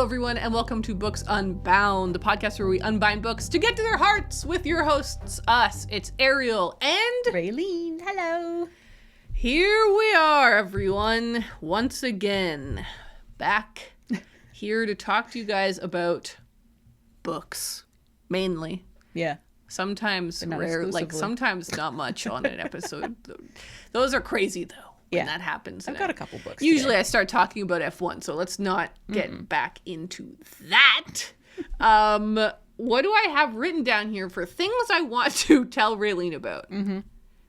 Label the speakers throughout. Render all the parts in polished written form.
Speaker 1: everyone, and welcome to Books Unbound, the podcast where we unbind books to get to their hearts with your hosts, us. It's Ariel and
Speaker 2: Raeleen. Hello.
Speaker 1: Here we are, everyone, once again, back here to talk to you guys about books, mainly.
Speaker 2: Yeah.
Speaker 1: Sometimes rare, like sometimes not much on an episode. Those are crazy, though. When that happens.
Speaker 2: I've got a couple books.
Speaker 1: Usually I start talking about F1, so let's not get back into that. What do I have written down here for things I want to tell Raeleen about? Mm-hmm.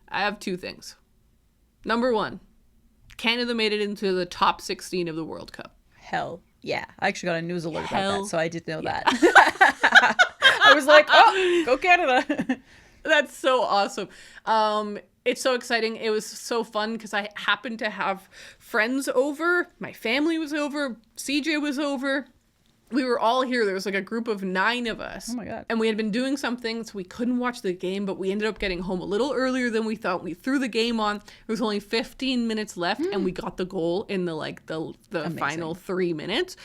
Speaker 1: I have two things. Number one, Canada made it into the top 16 of the World Cup.
Speaker 2: Hell yeah. I actually got a news alert about that, so I did know that. I was like, oh, go Canada.
Speaker 1: That's so awesome. It's so exciting. It was so fun because I happened to have friends over. My family was over. CJ was over. We were all here. There was like a group of 9 of us.
Speaker 2: Oh my God.
Speaker 1: And we had been doing something, so we couldn't watch the game, but we ended up getting home a little earlier than we thought. We threw the game on. There was only 15 minutes left, and we got the goal in the final 3 minutes.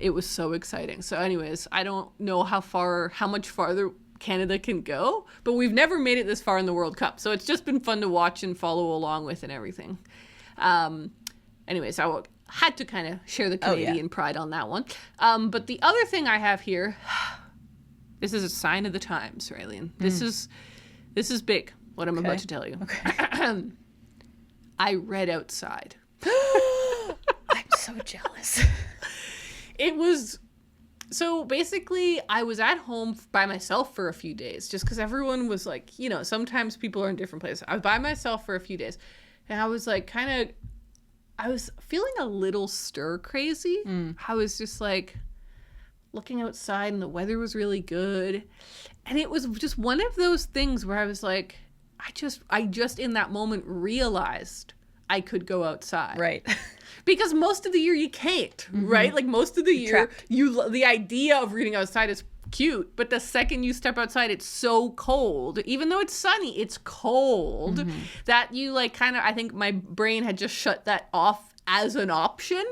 Speaker 1: It was so exciting. So anyways, I don't know how much farther Canada can go, but we've never made it this far in the World Cup, so it's just been fun to watch and follow along with and everything. Anyways, I had to kind of share the Canadian pride on that one. But the other thing I have here, this is a sign of the times, Raeleen. This is big, what I'm about to tell you. Okay. I read outside.
Speaker 2: I'm so jealous.
Speaker 1: So basically, I was at home by myself for a few days, just because everyone was like, sometimes people are in different places. I was by myself for a few days, and I was like, I was feeling a little stir crazy. I was just like looking outside, and the weather was really good. And it was just one of those things where I was like, I just in that moment realized I could go outside.
Speaker 2: Right.
Speaker 1: Because most of the year you can't, right? Like most of the year, the idea of reading outside is cute, but the second you step outside, it's so cold. Even though it's sunny, it's cold that you I think my brain had just shut that off as an option.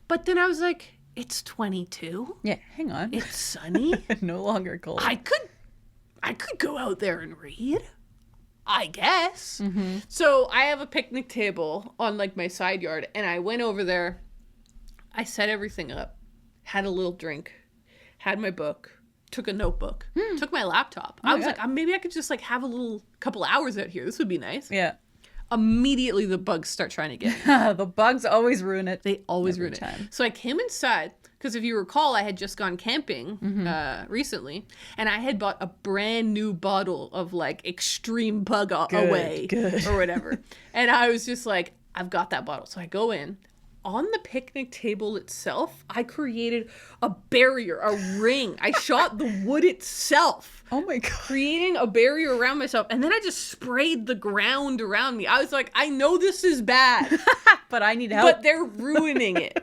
Speaker 1: But then I was like, it's 22.
Speaker 2: Yeah, hang on.
Speaker 1: It's sunny.
Speaker 2: No longer cold.
Speaker 1: I could go out there and read, I guess. So I have a picnic table on my side yard, and I went over there. I set everything up, had a little drink, had my book, took a notebook, took my laptop. I was like, maybe I could just have a couple hours out here. This would be nice.
Speaker 2: Yeah.
Speaker 1: Immediately the bugs start trying to get me.
Speaker 2: The bugs always ruin it.
Speaker 1: They always ruin it. So I came inside. Because if you recall, I had just gone camping recently, and I had bought a brand new bottle of extreme bug away or whatever. And I was just like, I've got that bottle. So I go in. On the picnic table itself, I created a barrier, a ring. I shot the wood itself.
Speaker 2: Oh my God.
Speaker 1: Creating a barrier around myself. And then I just sprayed the ground around me. I was like, I know this is bad.
Speaker 2: But I need help.
Speaker 1: But they're ruining it.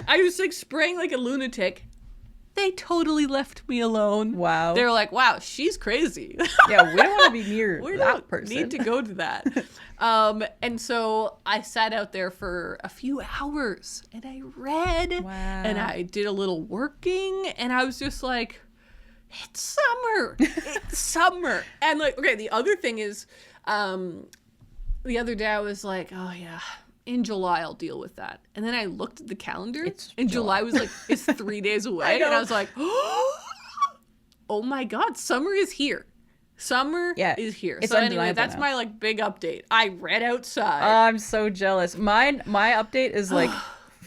Speaker 1: I was spraying like a lunatic. They totally left me alone.
Speaker 2: Wow.
Speaker 1: They're like, wow, she's crazy.
Speaker 2: Yeah, we don't want to be near that person.
Speaker 1: We need to go to that. And so I sat out there for a few hours, and I read.
Speaker 2: Wow.
Speaker 1: And I did a little working, and I was just like, it's summer. It's summer. And the other thing is, the other day I was like, oh yeah, in July I'll deal with that. And then I looked at the calendar, and July was it's 3 days away. And I was like, oh my God, summer is here. Summer is here. So anyway, that's my big update. I read outside.
Speaker 2: I'm so jealous. My update is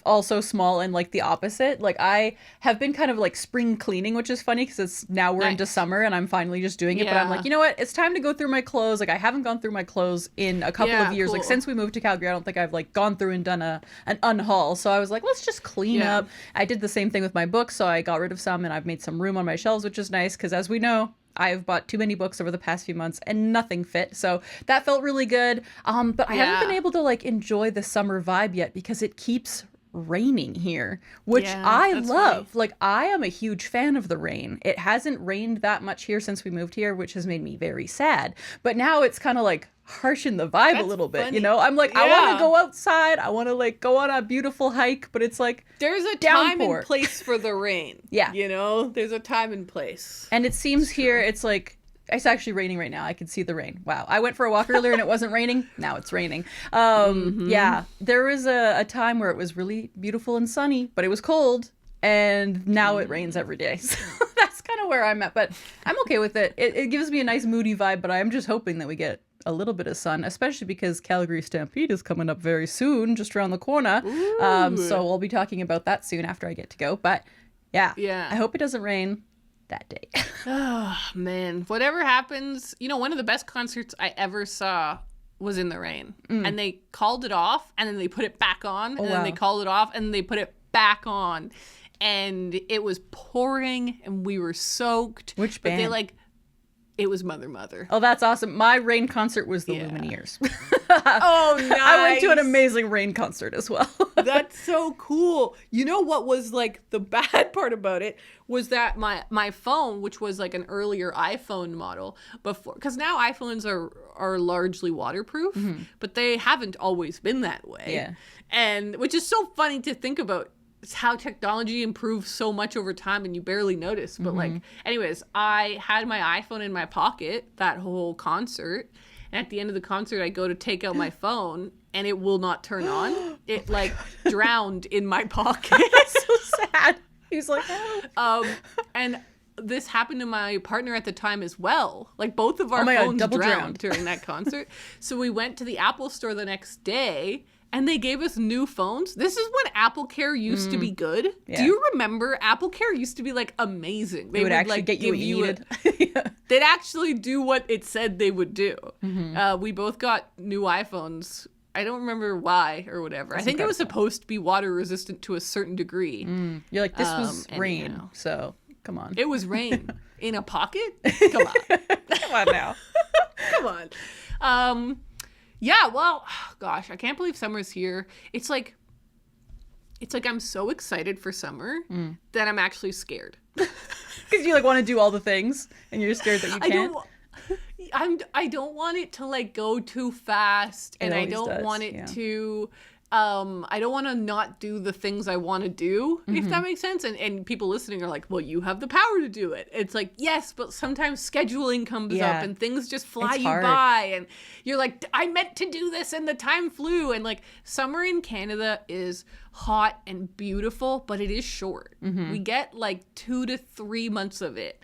Speaker 2: also small and the opposite. I have been kind of spring cleaning, which is funny because we're into summer and I'm finally just doing it. But I'm like, you know what? It's time to go through my clothes. I haven't gone through my clothes in a couple of years. Cool. Since we moved to Calgary, I don't think I've gone through and done an unhaul. So I was like, let's just clean up. I did the same thing with my books. So I got rid of some and I've made some room on my shelves, which is nice because as we know, I've bought too many books over the past few months and nothing fit. So that felt really good. But I haven't been able to enjoy the summer vibe yet because it keeps raining here, which I love. Funny. Like, I am a huge fan of the rain. It hasn't rained that much here since we moved here, which has made me very sad. But now it's kind of like harshen the vibe a little bit, you know? I'm like, I want to go outside. I want to like go on a beautiful hike, but it's like
Speaker 1: there's a time and place for the rain. You know, there's a time and place.
Speaker 2: And it seems here it's like it's actually raining right now. I can see the rain. Wow. I went for a walk earlier and it wasn't raining. Now it's raining. Yeah. There was a time where it was really beautiful and sunny, but it was cold. And now it rains every day. So that's kind of where I'm at. But I'm okay with it. It gives me a nice moody vibe, but I'm just hoping that we get a little bit of sun, especially because Calgary Stampede is coming up very soon, just around the corner. So we'll be talking about that soon after I get to go. But yeah. I hope it doesn't rain that day.
Speaker 1: Oh man, whatever happens, you know, one of the best concerts I ever saw was in the rain. And they called it off and then they put it back on and then they called it off and then they put it back on, and it was pouring and we were soaked.
Speaker 2: Which band?
Speaker 1: But it was Mother.
Speaker 2: Oh, that's awesome. My rain concert was the Lumineers.
Speaker 1: Oh, nice.
Speaker 2: I went to an amazing rain concert as well.
Speaker 1: That's so cool. You know what was like the bad part about it was that my phone, which was like an earlier iPhone model before, because now iPhones are largely waterproof, but they haven't always been that way.
Speaker 2: Yeah.
Speaker 1: And which is so funny to think about. It's how technology improves so much over time and you barely notice. But like, anyways, I had my iPhone in my pocket that whole concert. And at the end of the concert, I go to take out my phone and it will not turn on. It like drowned in my pocket.
Speaker 2: That's so sad. He's like,
Speaker 1: and this happened to my partner at the time as well. Like both of our phones drowned during that concert. So we went to the Apple store the next day. And they gave us new phones. This is when Apple Care used to be good. Yeah. Do you remember? Apple Care used to be like amazing.
Speaker 2: They would actually like, get you what you needed.
Speaker 1: They'd actually do what it said they would do. We both got new iPhones. I don't remember why or whatever. I think it was supposed to be water resistant to a certain degree.
Speaker 2: You're like, this was rain, so come on.
Speaker 1: It was rain in a pocket? Come on.
Speaker 2: Come on now.
Speaker 1: Come on. Yeah, well, gosh, I can't believe summer's here. It's like I'm so excited for summer that I'm actually scared.
Speaker 2: Because you like want to do all the things and you're scared that you can't.
Speaker 1: I don't want it to like go too fast, and I don't want it to I don't want to not do the things I want to do, if that makes sense. And people listening are like, well, you have the power to do it. It's like, yes, but sometimes scheduling comes up and things just fly you by. And you're like, I meant to do this and the time flew. And like summer in Canada is hot and beautiful, but it is short. We get like 2 to 3 months of it.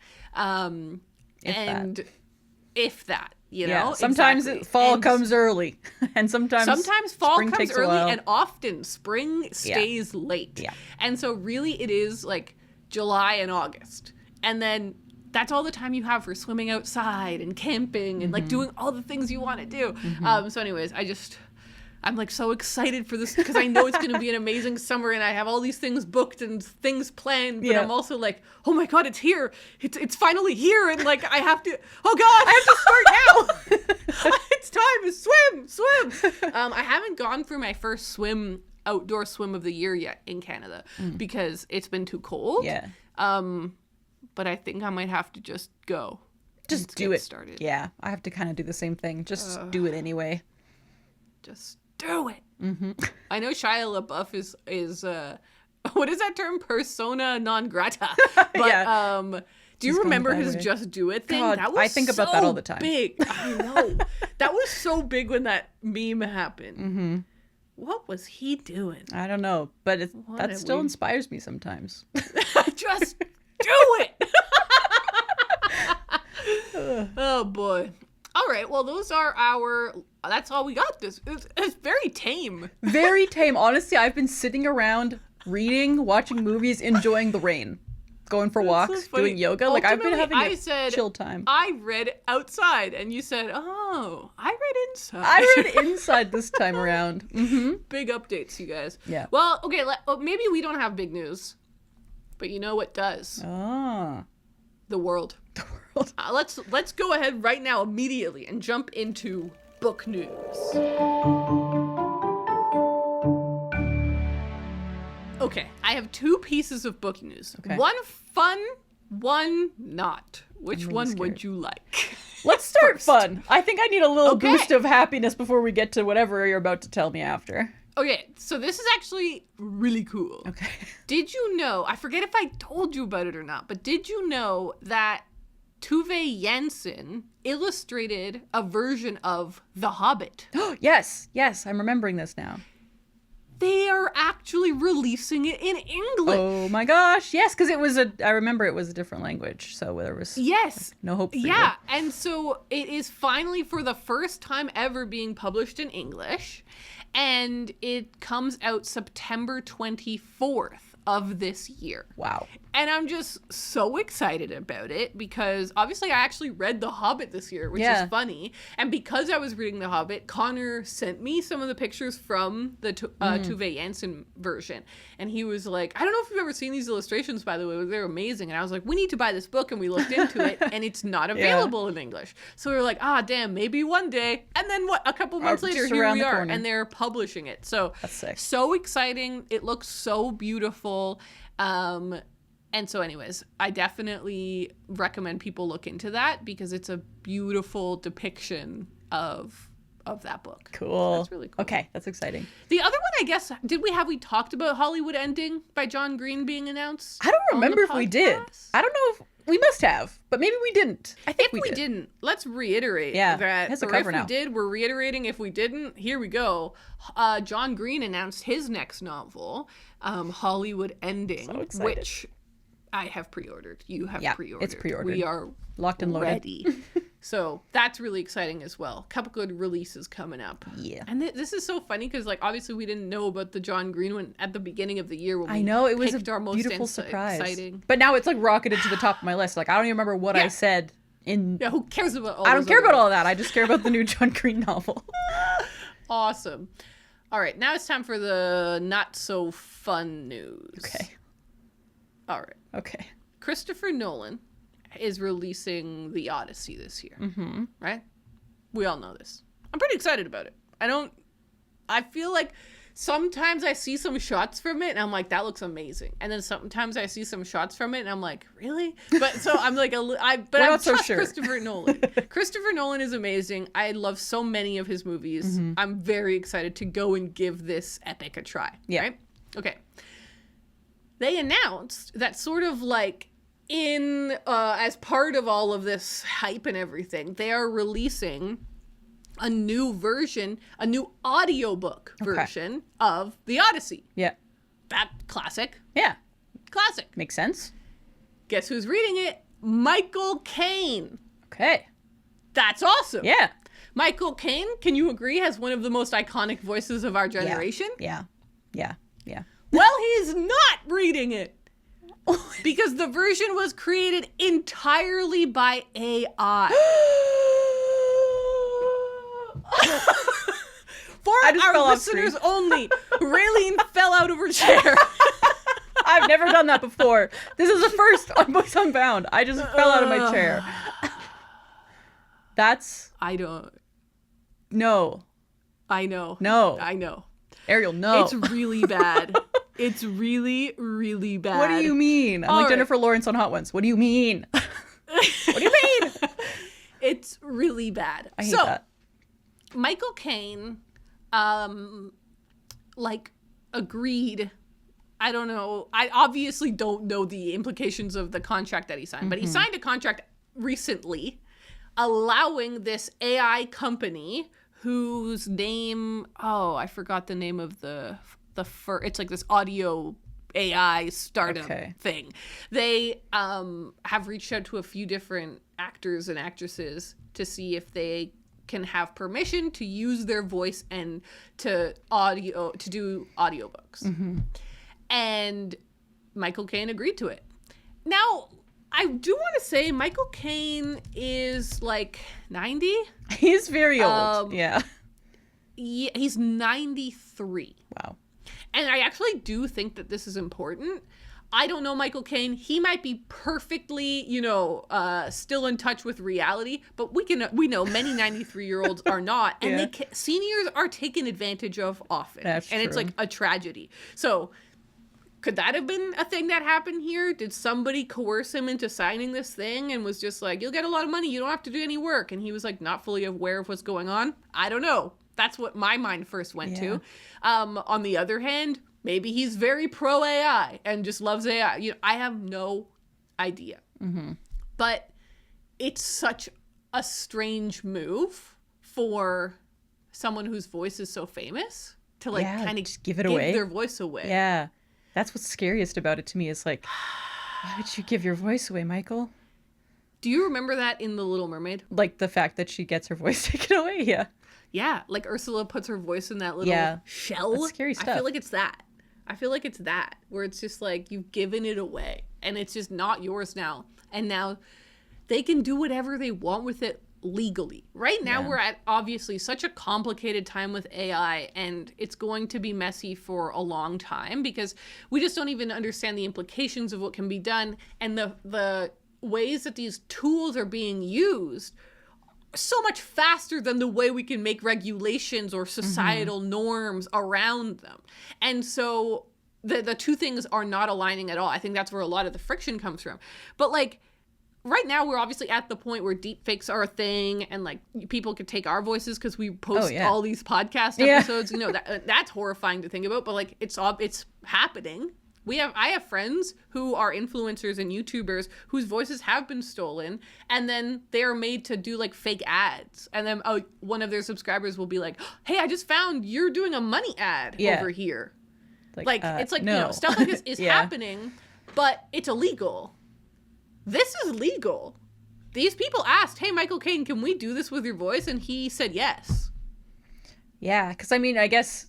Speaker 1: If that. You know,
Speaker 2: sometimes fall comes early, and sometimes
Speaker 1: fall comes early, and often spring stays late. And so really it is like July and August, and then that's all the time you have for swimming outside and camping and like doing all the things you want to do. So anyways, I'm like so excited for this because I know it's going to be an amazing summer and I have all these things booked and things planned, but I'm also like, oh my God, it's here. It's finally here. And like, I have to, oh God, I have to start now. It's time to swim. I haven't gone for my first outdoor swim of the year yet in Canada because it's been too cold. But I think I might have to just go.
Speaker 2: Just do it. Started. Yeah. I have to kind of do the same thing. Just do it anyway.
Speaker 1: Just do it. I know Shia LaBeouf is what is that term? Persona non grata. But do you remember his Just Do It thing?
Speaker 2: God,
Speaker 1: that was
Speaker 2: I think about that all the time.
Speaker 1: Big. I know. That was so big when that meme happened. What was he doing?
Speaker 2: I don't know, but that still inspires me sometimes.
Speaker 1: Just do it. Oh boy. All right, well, that's all we got. It's very tame.
Speaker 2: Very tame. Honestly, I've been sitting around, reading, watching movies, enjoying the rain, going for walks, so doing yoga.
Speaker 1: Ultimately,
Speaker 2: like, I've been having a chill time.
Speaker 1: I read outside, and you said, oh, I read inside.
Speaker 2: I read inside this time around.
Speaker 1: Big updates, you guys.
Speaker 2: Yeah.
Speaker 1: Well, okay, maybe we don't have big news, but you know what does? The world. Let's go ahead right now immediately and jump into book news. Okay, I have 2 pieces of book news.
Speaker 2: Okay.
Speaker 1: One fun, one not. Which one
Speaker 2: scared.
Speaker 1: would you like?
Speaker 2: Let's start
Speaker 1: First.
Speaker 2: fun. I think I need a little
Speaker 1: Okay.
Speaker 2: boost of happiness before we get to whatever you're about to tell me after.
Speaker 1: Okay, so this is actually really cool.
Speaker 2: Okay.
Speaker 1: Did you know, I forget if I told you about it or not, but did you know that Tove Jansson illustrated a version of The Hobbit?
Speaker 2: Yes, I'm remembering this now.
Speaker 1: They are actually releasing it in English.
Speaker 2: Oh my gosh, yes, because I remember it was a different language, so there was
Speaker 1: Yes.
Speaker 2: no hope for
Speaker 1: Yeah, and so it is finally for the first time ever being published in English, and it comes out September 24th of this year.
Speaker 2: Wow.
Speaker 1: And I'm just so excited about it because obviously I actually read The Hobbit this year, which is funny. And because I was reading The Hobbit, Connor sent me some of the pictures from the Tove Jansson version. And he was like, I don't know if you've ever seen these illustrations, by the way. They're amazing. And I was like, we need to buy this book. And we looked into it and it's not available in English. So we were like, damn, maybe one day. And then a couple months later, here we are. And they're publishing it. So
Speaker 2: that's sick.
Speaker 1: So exciting. It looks so beautiful. And so anyways, I definitely recommend people look into that because it's a beautiful depiction of that book.
Speaker 2: Cool.
Speaker 1: So that's really cool.
Speaker 2: Okay, that's exciting.
Speaker 1: The other one, I guess, we talked about Hollywood Ending by John Green being announced?
Speaker 2: I don't remember if we did. I don't know if we must have, but maybe we didn't. I think
Speaker 1: if we didn't, let's reiterate
Speaker 2: that.
Speaker 1: Or
Speaker 2: if
Speaker 1: we did, we're reiterating. If we didn't, here we go. John Green announced his next novel, Hollywood Ending, which I have pre-ordered. You have pre-ordered.
Speaker 2: It's pre-ordered.
Speaker 1: We are
Speaker 2: locked and loaded.
Speaker 1: Ready. So that's really exciting as well. A couple good releases coming up.
Speaker 2: Yeah.
Speaker 1: And this is so funny because obviously we didn't know about the John Green one at the beginning of the year when
Speaker 2: I know it was
Speaker 1: our most
Speaker 2: beautiful surprise.
Speaker 1: Exciting.
Speaker 2: But now it's rocketed to the top of my list. I don't even remember what I said in.
Speaker 1: Yeah, who cares about all?
Speaker 2: I don't care about all that. I just care about the new John Green novel.
Speaker 1: Awesome. All right, now it's time for the not so fun news.
Speaker 2: Okay.
Speaker 1: All right.
Speaker 2: Okay.
Speaker 1: Christopher Nolan is releasing The Odyssey this year. Mm-hmm. Right? We all know this. I'm pretty excited about it. I feel like sometimes I see some shots from it and I'm like, that looks amazing. And then sometimes I see some shots from it and I'm like, really? But so I'm like, I'm not so sure. Christopher Nolan. Christopher Nolan is amazing. I love so many of his movies. Mm-hmm. I'm very excited to go and give this epic a try. Yeah. Right? Okay. They announced that sort of like as part of all of this hype and everything, they are releasing a new audiobook version of The Odyssey.
Speaker 2: Yeah.
Speaker 1: That classic.
Speaker 2: Yeah.
Speaker 1: Classic.
Speaker 2: Makes sense.
Speaker 1: Guess who's reading it? Michael Caine.
Speaker 2: Okay.
Speaker 1: That's awesome.
Speaker 2: Yeah.
Speaker 1: Michael Caine, can you agree, has one of the most iconic voices of our generation?
Speaker 2: Yeah.
Speaker 1: Well, he's not reading it. Because the version was created entirely by AI. For our listeners only, Raeleen fell out of her chair.
Speaker 2: I've never done that before. This is the first on Books Unbound. I just fell out of my chair.
Speaker 1: I don't.
Speaker 2: No.
Speaker 1: I know.
Speaker 2: No.
Speaker 1: I know.
Speaker 2: Ariel, no.
Speaker 1: It's really bad. It's really, really bad.
Speaker 2: What do you mean? I'm like Jennifer Lawrence on Hot Ones. What do you mean? What do you mean?
Speaker 1: It's really bad.
Speaker 2: I hate that.
Speaker 1: Michael Caine, agreed. I don't know. I obviously don't know the implications of the contract that he signed, but he signed a contract recently allowing this AI company whose name, I forgot the name of it's like this audio AI startup thing. They have reached out to a few different actors and actresses to see if they can have permission to use their voice and to do audiobooks. Mm-hmm. And Michael Caine agreed to it. Now, I do want to say Michael Caine is like 90.
Speaker 2: He's very old. Yeah,
Speaker 1: he's 93.
Speaker 2: Wow.
Speaker 1: And I actually do think that this is important. I don't know Michael Caine. He might be perfectly, still in touch with reality, but we know many 93-year-olds are not, and seniors are taken advantage of often.
Speaker 2: That's
Speaker 1: and
Speaker 2: true.
Speaker 1: It's like a tragedy. So Could that have been a thing that happened here? Did somebody coerce him into signing this thing and was just like, you'll get a lot of money, you don't have to do any work? And he was like not fully aware of what's going on? I don't know. That's what my mind first went to. On the other hand, maybe he's very pro AI and just loves AI. You know, I have no idea. But it's such a strange move for someone whose voice is so famous to like kind of
Speaker 2: just give
Speaker 1: their voice away.
Speaker 2: Yeah. That's what's scariest about it to me is like, why would you give your voice away, Michael?
Speaker 1: Do you remember that in The Little Mermaid?
Speaker 2: Like the fact that she gets her voice taken away? Yeah.
Speaker 1: Yeah, like Ursula puts her voice in that little shell.
Speaker 2: That's scary stuff.
Speaker 1: I feel like it's that. Where it's just like you've given it away and it's just not yours now. And now they can do whatever they want with it legally. Right now we're at obviously such a complicated time with AI, and it's going to be messy for a long time because we just don't even understand the implications of what can be done, and the ways that these tools are being used so much faster than the way we can make regulations or societal norms around them. And so the two things are not aligning at all. I think that's where a lot of the friction comes from. But like right now we're obviously at the point where deep fakes are a thing, and like people could take our voices because we post all these podcast episodes. You know, that's horrifying to think about, but like it's happening. I have friends who are influencers and YouTubers whose voices have been stolen, and then they are made to do like fake ads, and then one of their subscribers will be like, hey, I just found you're doing a money ad over here. Like it's like,
Speaker 2: no.
Speaker 1: You know, stuff like this is happening, but it's illegal. This is legal. These people asked, hey, Michael Caine, can we do this with your voice? And he said yes.
Speaker 2: Yeah, because I mean, I guess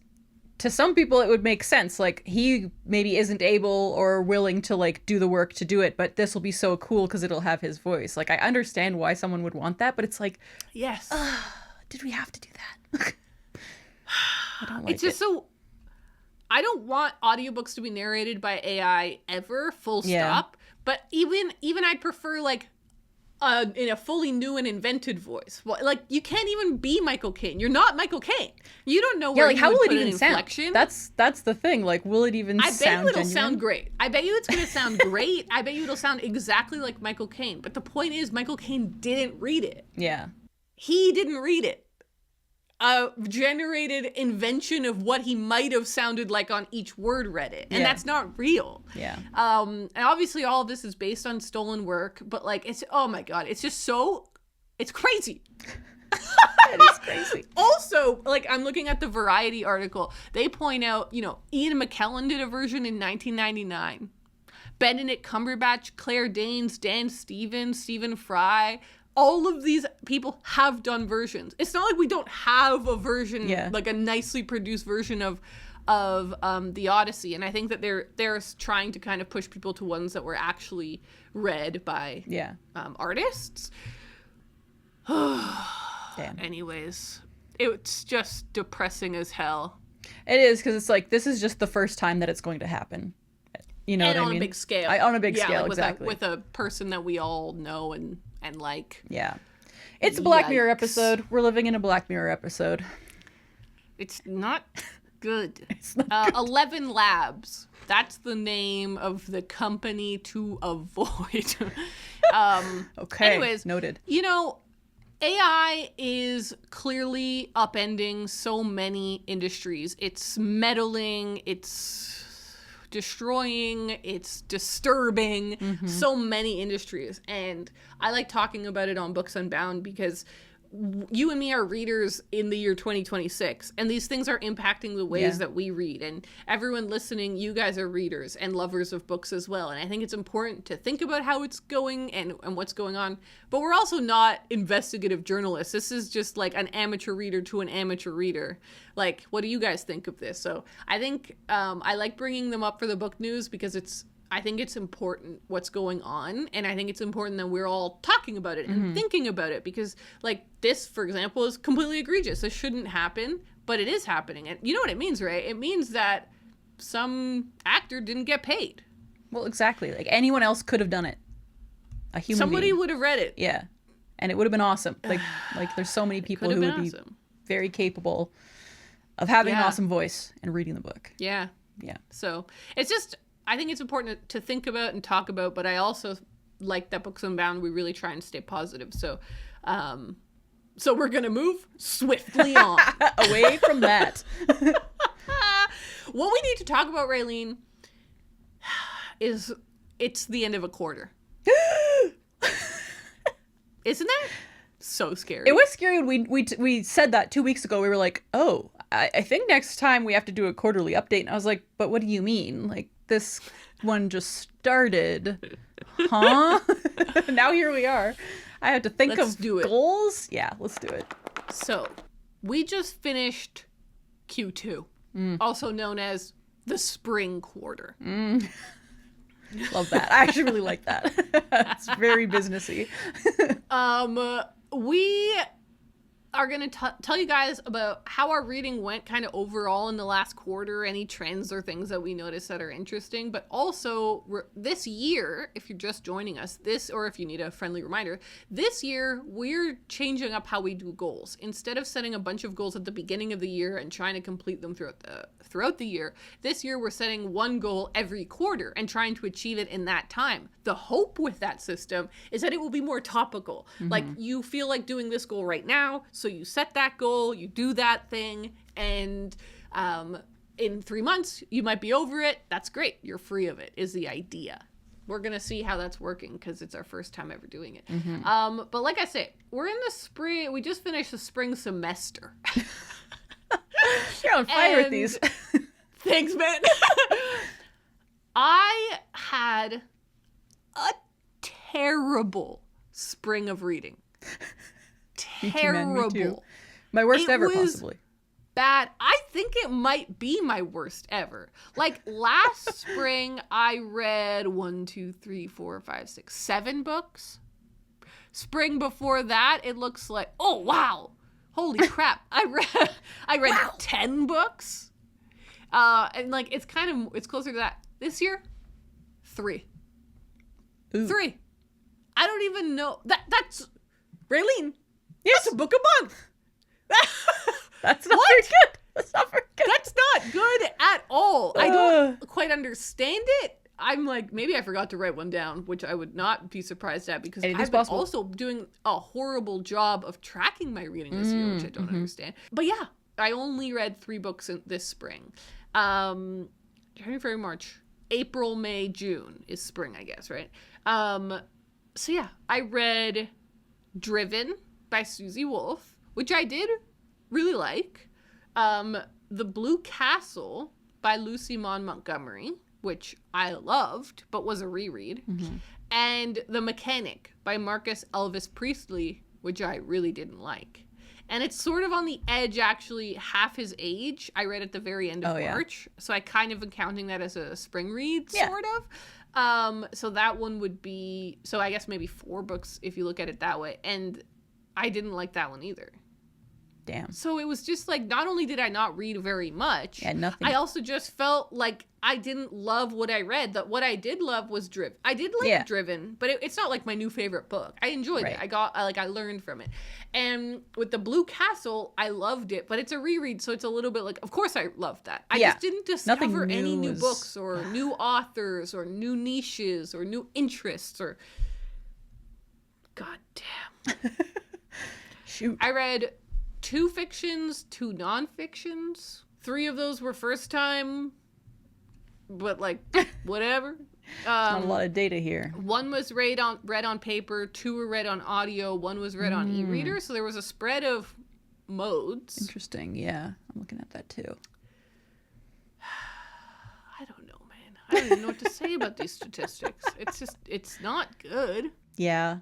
Speaker 2: to some people it would make sense. Like he maybe isn't able or willing to like do the work to do it, but this will be so cool because it'll have his voice. Like I understand why someone would want that, but it's like,
Speaker 1: yes,
Speaker 2: did we have to do that? I don't like
Speaker 1: it's just so. I don't want audiobooks to be narrated by AI ever, full stop. But even I'd prefer like in a fully new and invented voice. Well, like you can't even be Michael Caine. You're not Michael Caine. You don't know where
Speaker 2: like
Speaker 1: you
Speaker 2: how
Speaker 1: would
Speaker 2: will
Speaker 1: put
Speaker 2: it even
Speaker 1: an
Speaker 2: sound?
Speaker 1: inflection.
Speaker 2: That's the thing. Like, will it even sound
Speaker 1: I bet you it'll
Speaker 2: genuine?
Speaker 1: sound great. I bet you it's going to sound great. I bet you it'll sound exactly like Michael Caine. But the point is, Michael Caine didn't read it.
Speaker 2: Yeah.
Speaker 1: He didn't read it. A generated invention of what he might have sounded like on each word read it. And that's not real.
Speaker 2: Yeah.
Speaker 1: And obviously all of this is based on stolen work, but like it's, oh my God, it's just so, it's crazy.
Speaker 2: It is crazy.
Speaker 1: Also, like I'm looking at the Variety article. They point out, you know, Ian McKellen did a version in 1999. Benedict Cumberbatch, Claire Danes, Dan Stevens, Stephen Fry, all of these people have done versions. It's not like we don't have a version, like a nicely produced version of the Odyssey. And I think that they're trying to kind of push people to ones that were actually read by artists.
Speaker 2: Damn.
Speaker 1: Anyways, it's just depressing as hell.
Speaker 2: It is, because it's like this is just the first time that it's going to happen. You know,
Speaker 1: and
Speaker 2: what
Speaker 1: on
Speaker 2: I mean?
Speaker 1: a big scale.
Speaker 2: On a big scale,
Speaker 1: like
Speaker 2: exactly.
Speaker 1: With a person that we all know and like.
Speaker 2: Yeah. It's a Black Mirror episode. We're living in a Black Mirror episode.
Speaker 1: It's not good.
Speaker 2: It's not good.
Speaker 1: 11 Labs. That's the name of the company to avoid.
Speaker 2: Okay.
Speaker 1: Anyways,
Speaker 2: noted.
Speaker 1: You know, AI is clearly upending so many industries. It's meddling, it's destroying, it's disturbing so many industries. And I like talking about it on Books Unbound because you and me are readers in the year 2026, and these things are impacting the ways that we read. And everyone listening, you guys are readers and lovers of books as well. And I think it's important to think about how it's going and what's going on. But we're also not investigative journalists. This is just like an amateur reader to an amateur reader. Like, what do you guys think of this? So I think I like bringing them up for the book news because I think it's important what's going on, and I think it's important that we're all talking about it and thinking about it, because like this, for example, is completely egregious. This shouldn't happen, but it is happening. And you know what it means, right? It means that some actor didn't get paid.
Speaker 2: Well, exactly. Like anyone else could have done it. A human
Speaker 1: Somebody
Speaker 2: being.
Speaker 1: would have read it.
Speaker 2: Yeah. And it would have been awesome. Like there's so many people who would be very capable of having an awesome voice and reading the book.
Speaker 1: Yeah.
Speaker 2: Yeah.
Speaker 1: So it's just, I think it's important to think about and talk about, but I also like that Books Unbound, we really try and stay positive. So we're going to move swiftly on.
Speaker 2: Away from that.
Speaker 1: What we need to talk about, Raeleen, is it's the end of a quarter. Isn't that so scary?
Speaker 2: It was scary when we said that 2 weeks ago. We were like, oh, I think next time we have to do a quarterly update. And I was like, but what do you mean? Like, this one just started. Huh? Now here we are. I had to think of goals. Yeah, let's do it.
Speaker 1: So, we just finished Q2, also known as the spring quarter.
Speaker 2: Love that. I actually really like that. It's very businessy.
Speaker 1: We are going to tell you guys about how our reading went kind of overall in the last quarter, any trends or things that we noticed that are interesting. But also this year, if you're just joining us, or if you need a friendly reminder, this year we're changing up how we do goals. Instead of setting a bunch of goals at the beginning of the year and trying to complete them throughout the year, this year we're setting one goal every quarter and trying to achieve it in that time. The hope with that system is that it will be more topical. Like, you feel like doing this goal right now, so you set that goal, you do that thing, and in 3 months, you might be over it. That's great. You're free of it, is the idea. We're going to see how that's working because it's our first time ever doing it. But like I said, we're in the spring. We just finished the spring semester.
Speaker 2: You're on fire with these.
Speaker 1: Thanks, man. I had a terrible spring of reading. Terrible.
Speaker 2: Me too. My worst ever, possibly.
Speaker 1: Bad. I think it might be my worst ever. Like, last spring, I read 7 books. Spring before that, it looks like, oh, wow. Holy crap. I read 10 books. And like, it's closer to that. This year, 3. Ooh. 3. I don't even know. That's Raeleen.
Speaker 2: Yes.
Speaker 1: That's a book a month.
Speaker 2: That's not very good. That's not very good.
Speaker 1: That's not good at all. I don't quite understand it. I'm like, maybe I forgot to write one down, which I would not be surprised at because I've been also doing a horrible job of tracking my reading this year, which I don't understand. But yeah, I only read 3 books this spring. January, February, March, April, May, June is spring, I guess, right? So yeah, I read Driven by Susie Wolf, which I did really like. The Blue Castle by Lucy Maud Montgomery, which I loved, but was a reread. And The Mechanic by Marcus Elvis Priestley, which I really didn't like. And it's sort of on the edge, actually, half his age. I read at the very end of March. So I kind of am counting that as a spring read, sort of. So that one would be, so I guess maybe 4 books if you look at it that way. And I didn't like that one either.
Speaker 2: Damn.
Speaker 1: So it was just like, not only did I not read very much,
Speaker 2: nothing.
Speaker 1: I also just felt like I didn't love what I read. That what I did love was Driven. I did like Driven, but it's not like my new favorite book. I enjoyed it. I learned from it. And with the Blue Castle, I loved it, but it's a reread, so it's a little bit like, of course I loved that. I just didn't discover any new books or new authors or new niches or new interests or, god damn.
Speaker 2: Shoot.
Speaker 1: I read 2 fictions, 2 non-fictions. 3 of those were first time, but like, whatever.
Speaker 2: Not a lot of data here.
Speaker 1: 1 was read on paper, 2 were read on audio, 1 was read on e-reader, so there was a spread of modes.
Speaker 2: Interesting, yeah. I'm looking at that too.
Speaker 1: I don't know, man. I don't even know what to say about these statistics. It's not good.
Speaker 2: Yeah.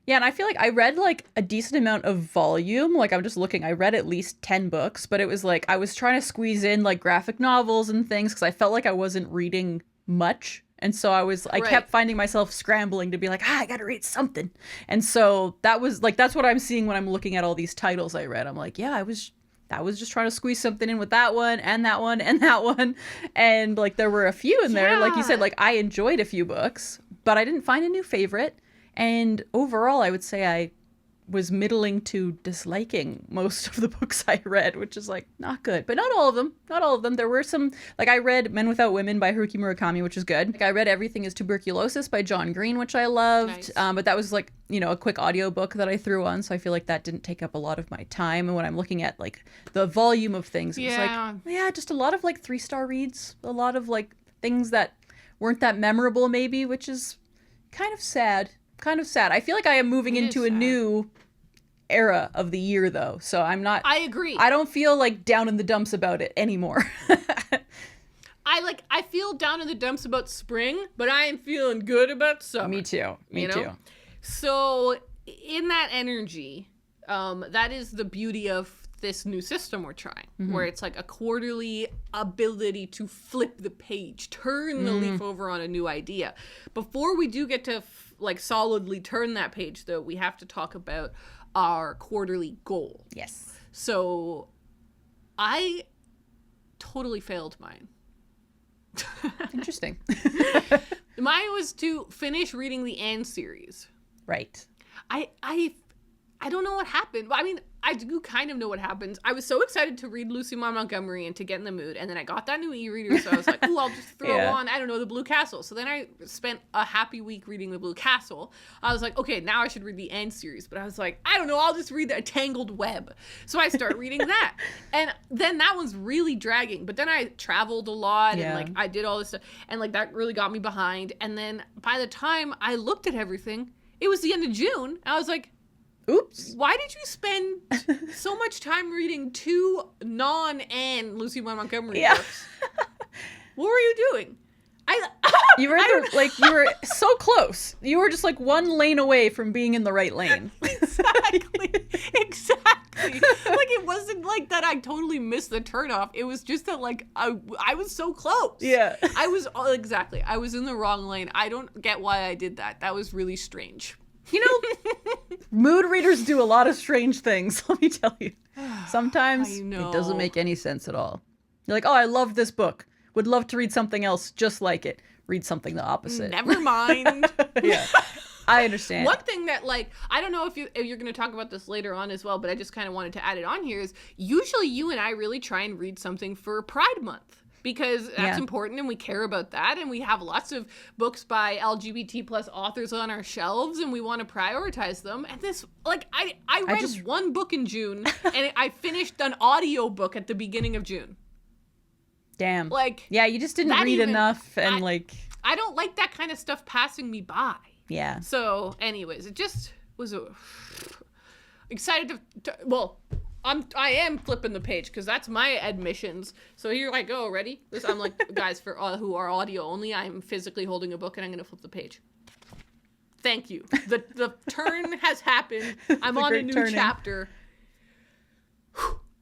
Speaker 2: Yeah, and I feel like I read like a decent amount of volume. Like, I'm just looking, I read at least 10 books, but it was like I was trying to squeeze in like graphic novels and things because I felt like I wasn't reading much. And so I kept finding myself scrambling to be like, I gotta read something. And so that was like, that's what I'm seeing when I'm looking at all these titles I read. I'm like, yeah, I was just trying to squeeze something in with that one and that one and that one. And like, there were a few in there. Like you said, like I enjoyed a few books, but I didn't find a new favorite. And overall, I would say I was middling to disliking most of the books I read, which is like not good. But not all of them. Not all of them. There were some, like I read Men Without Women by Haruki Murakami, which is good. Like I read Everything is Tuberculosis by John Green, which I loved.
Speaker 1: Nice.
Speaker 2: But that was like, you know, a quick audiobook that I threw on. So I feel like that didn't take up a lot of my time. And when I'm looking at like the volume of things, it was like, yeah, just a lot of like 3-star reads. A lot of like things that weren't that memorable maybe, which is kind of sad. I feel like I am moving into a new era of the year though, so I'm not.
Speaker 1: I agree.
Speaker 2: I don't feel like down in the dumps about it anymore.
Speaker 1: I feel down in the dumps about spring, but I am feeling good about summer.
Speaker 2: Me too.
Speaker 1: So in that energy, that is the beauty of this new system we're trying, where it's like a quarterly ability to flip the page, turn the leaf over on a new idea. Before we do get to like solidly turn that page though, we have to talk about our quarterly goal.
Speaker 2: Yes.
Speaker 1: So I totally failed mine.
Speaker 2: Interesting.
Speaker 1: Mine was to finish reading the Anne series.
Speaker 2: Right.
Speaker 1: I don't know what happened. I mean, I do kind of know what happens. I was so excited to read Lucy Maud Montgomery and to get in the mood. And then I got that new e-reader, so I was like, ooh, I'll just throw on, I don't know, The Blue Castle. So then I spent a happy week reading The Blue Castle. I was like, okay, now I should read the Anne series. But I was like, I don't know, I'll just read The Tangled Web. So I start reading that. And then that one's really dragging. But then I traveled a lot and like I did all this stuff. And like that really got me behind. And then by the time I looked at everything, it was the end of June. I was like,
Speaker 2: oops.
Speaker 1: Why did you spend so much time reading 2 non-Anne Lucy Maud Montgomery books? What were you doing?
Speaker 2: You were so close. You were just like one lane away from being in the right lane.
Speaker 1: Exactly. Like it wasn't like that I totally missed the turnoff. It was just that like I was so close.
Speaker 2: Yeah.
Speaker 1: I was in the wrong lane. I don't get why I did that. That was really strange.
Speaker 2: You know, mood readers do a lot of strange things, let me tell you. Sometimes it doesn't make any sense at all. You're like, oh, I love this book. Would love to read something else just like it. Read something the opposite.
Speaker 1: Never mind.
Speaker 2: Yeah, I understand.
Speaker 1: One thing that, like, I don't know if you're going to talk about this later on as well, but I just kind of wanted to add it on here is usually you and I really try and read something for Pride Month. Because that's important and we care about that. And we have lots of books by LGBT plus authors on our shelves and we want to prioritize them. And this, like, I read one book in June and I finished an audio book at the beginning of June.
Speaker 2: Damn.
Speaker 1: Like,
Speaker 2: yeah, you just didn't read enough and
Speaker 1: I don't like that kind of stuff passing me by.
Speaker 2: Yeah.
Speaker 1: So anyways, it just was excited to I am flipping the page because that's my admissions. So here I go. Ready? I'm like, guys, for who are audio only, I'm physically holding a book and I'm going to flip the page. Thank you. The turn has happened. I'm on a new chapter.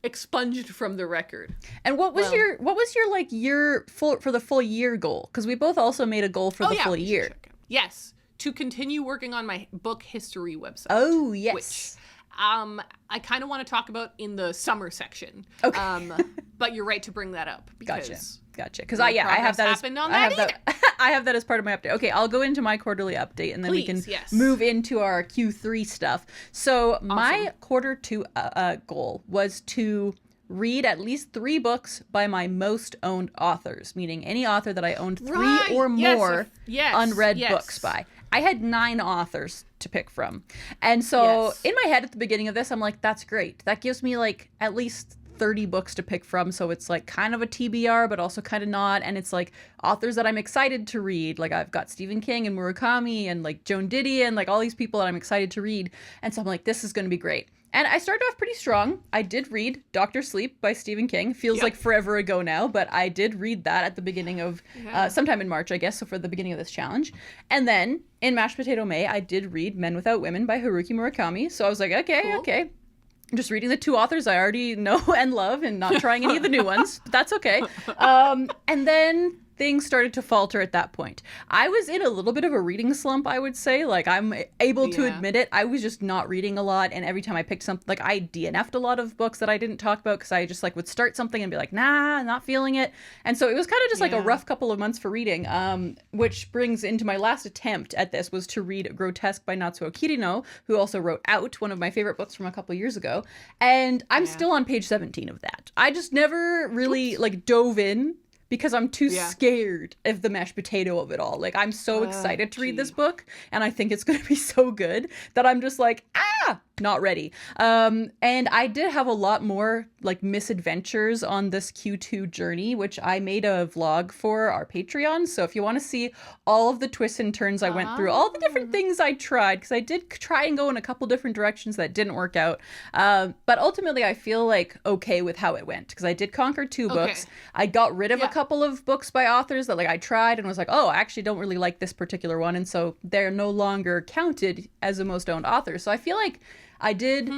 Speaker 1: Expunged from the record.
Speaker 2: And what was your like year for the full year goal? Because we both also made a goal for the full year.
Speaker 1: Yes, to continue working on my book history website.
Speaker 2: Oh yes.
Speaker 1: Which I kind of want to talk about in the summer section.
Speaker 2: Okay.
Speaker 1: But you're right to bring that up. Because
Speaker 2: Gotcha. Because I have that I have that as part of my update. Okay, I'll go into my quarterly update and then we can move into our Q3 stuff. So my quarter 2 goal was to read at least 3 books by my most owned authors, meaning any author that I owned 3 or more unread books by. I had 9 authors to pick from. And so in my head at the beginning of this, I'm like, that's great. That gives me like at least 30 books to pick from. So it's like kind of a TBR, but also kind of not. And it's like authors that I'm excited to read. Like I've got Stephen King and Murakami and like Joan Didion and like all these people that I'm excited to read. And so I'm like, this is going to be great. And I started off pretty strong. I did read Dr. Sleep by Stephen King. Feels like forever ago now, but I did read that at the beginning of, sometime in March, I guess, so for the beginning of this challenge. And then in Mashed Potato May, I did read Men Without Women by Haruki Murakami. So I was like, okay. I'm just reading the 2 authors I already know and love and not trying any of the new ones, but that's okay. And then things started to falter at that point. I was in a little bit of a reading slump, I would say. Like, I'm able to admit it. I was just not reading a lot, and every time I picked something, like, I DNF'd a lot of books that I didn't talk about because I just, like, would start something and be like, nah, not feeling it. And so it was kind of just, like, a rough couple of months for reading, which brings into my last attempt at this was to read Grotesque by Natsuo Kirino, who also wrote Out, one of my favorite books from a couple years ago. And I'm still on page 17 of that. I just never really, like, dove in because I'm too scared of the mashed potato of it all. Like, I'm so excited to read this book, and I think it's going to be so good that I'm just like, not ready. And I did have a lot more, like, misadventures on this Q2 journey, which I made a vlog for our Patreon. So if you want to see all of the twists and turns I went through, all the different things I tried, because I did try and go in a couple different directions that didn't work out. But ultimately, I feel, like, okay with how it went, because I did conquer 2 books. I got rid of a couple of books by authors that, like, I tried and was like, oh, I actually don't really like this particular one. And so they're no longer counted as a most owned author. So I feel like I did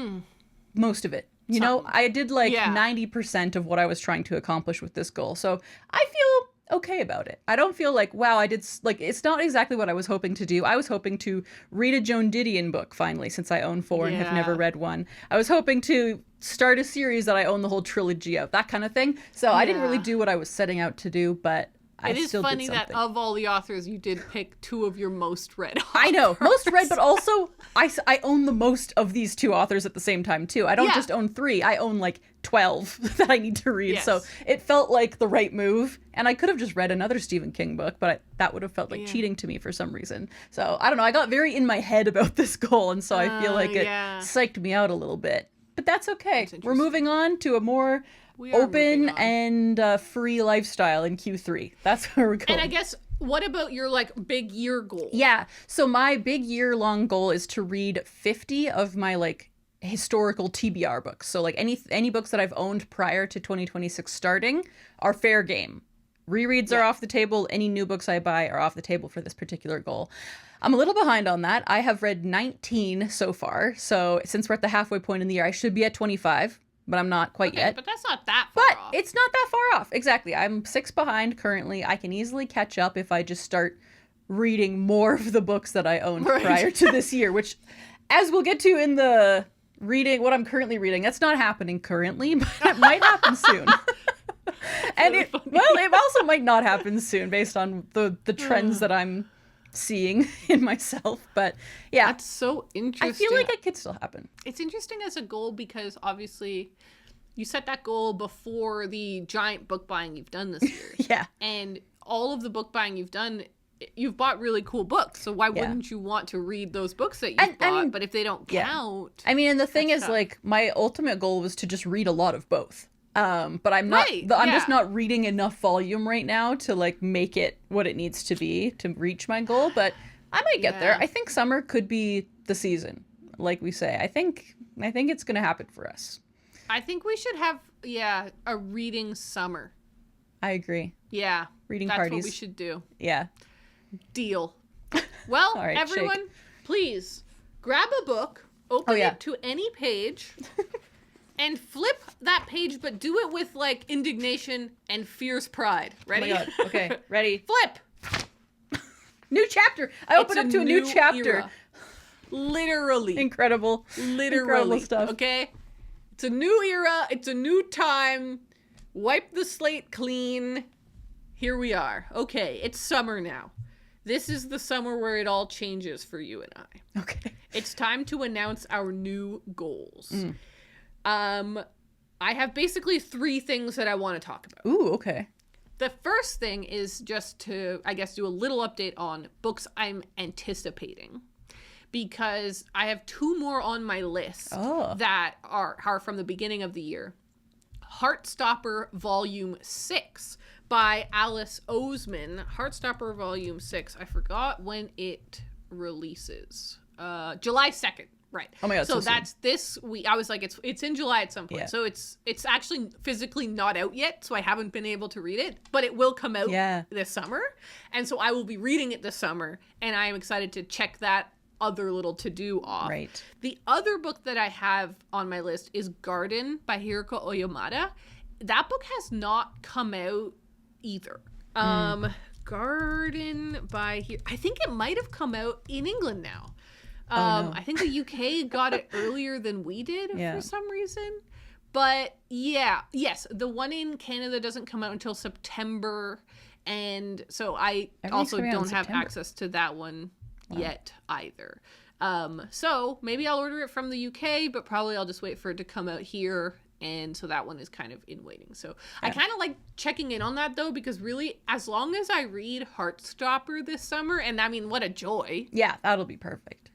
Speaker 2: most of it. You know, I did like 90% of what I was trying to accomplish with this goal. So I feel okay about it. I don't feel like, wow, I did, like, it's not exactly what I was hoping to do. I was hoping to read a Joan Didion book finally, since I own 4 and have never read one. I was hoping to start a series that I own the whole trilogy of, that kind of thing. So I didn't really do what I was setting out to do, but
Speaker 1: it is funny that of all the authors, you did pick 2 of your most read authors.
Speaker 2: I know, most read, but also I own the most of these 2 authors at the same time, too. I don't just own 3. I own, like, 12 that I need to read. So it felt like the right move. And I could have just read another Stephen King book, but that would have felt like cheating to me for some reason. So I don't know. I got very in my head about this goal. And so I feel like it psyched me out a little bit. But that's okay. We're moving on to a more open and free lifestyle in Q3. That's where we're going.
Speaker 1: And I guess, what about your, like, big year goal?
Speaker 2: Yeah. So my big year-long goal is to read 50 of my, like, historical TBR books. So, like, any books that I've owned prior to 2026 starting are fair game. Rereads are off the table. Any new books I buy are off the table for this particular goal. I'm a little behind on that. I have read 19 so far. So since we're at the halfway point in the year, I should be at 25. But I'm not quite yet.
Speaker 1: But that's not that far off.
Speaker 2: But it's not that far off. Exactly. I'm 6 behind currently. I can easily catch up if I just start reading more of the books that I owned prior to this year, which, as we'll get to in the reading, what I'm currently reading, that's not happening currently, but it might happen soon. And it also might not happen soon based on the trends that I'm seeing in myself. But yeah,
Speaker 1: that's so interesting.
Speaker 2: I feel like it could still happen.
Speaker 1: It's interesting as a goal because obviously you set that goal before the giant book buying you've done this year.
Speaker 2: Yeah.
Speaker 1: And all of the book buying you've done, you've bought really cool books. So why wouldn't you want to read those books that you've bought? But if they don't count.
Speaker 2: I mean, and the thing is, like, my ultimate goal was to just read a lot of both. But I'm not, I'm just not reading enough volume right now to, like, make it what it needs to be to reach my goal. But I might get there. I think summer could be the season, like we say. I think it's going to happen for us.
Speaker 1: I think we should have, a reading summer.
Speaker 2: I agree.
Speaker 1: Yeah.
Speaker 2: Reading parties.
Speaker 1: That's what we should do.
Speaker 2: Yeah.
Speaker 1: Deal. Well, right, everyone, please grab a book, open it to any page, and flip that page, but do it with, like, indignation and fierce pride. Ready?
Speaker 2: Oh my God. Okay, ready.
Speaker 1: Flip!
Speaker 2: New chapter! I opened up to a new chapter.
Speaker 1: Era. Literally.
Speaker 2: Incredible.
Speaker 1: Literally.
Speaker 2: Incredible stuff.
Speaker 1: Okay? It's a new era. It's a new time. Wipe the slate clean. Here we are. Okay, it's summer now. This is the summer where it all changes for you and I.
Speaker 2: Okay.
Speaker 1: It's time to announce our new goals. I have basically 3 things that I want to talk about.
Speaker 2: Ooh, okay.
Speaker 1: The first thing is just to, I guess, do a little update on books I'm anticipating. Because I have 2 more on my list that are from the beginning of the year. Heartstopper Volume 6 by Alice Oseman. Heartstopper Volume 6. I forgot when it releases. July 2nd. Right.
Speaker 2: Oh my God.
Speaker 1: So that's this week. I was like, it's in July at some point. Yeah. So it's actually physically not out yet. So I haven't been able to read it, but it will come out this summer. And so I will be reading it this summer. And I am excited to check that other little to-do off.
Speaker 2: Right.
Speaker 1: The other book that I have on my list is Garden by Hiroko Oyamada. That book has not come out either. Garden by here. I think it might have come out in England now.
Speaker 2: No.
Speaker 1: I think the UK got it earlier than we did for some reason. But yes, the one in Canada doesn't come out until September. And so I also don't have access to that one yet either. So maybe I'll order it from the UK, but probably I'll just wait for it to come out here. And so that one is kind of in waiting. So I kind of like checking in on that, though, because really, as long as I read Heartstopper this summer, and I mean, what a joy.
Speaker 2: Yeah, that'll be perfect.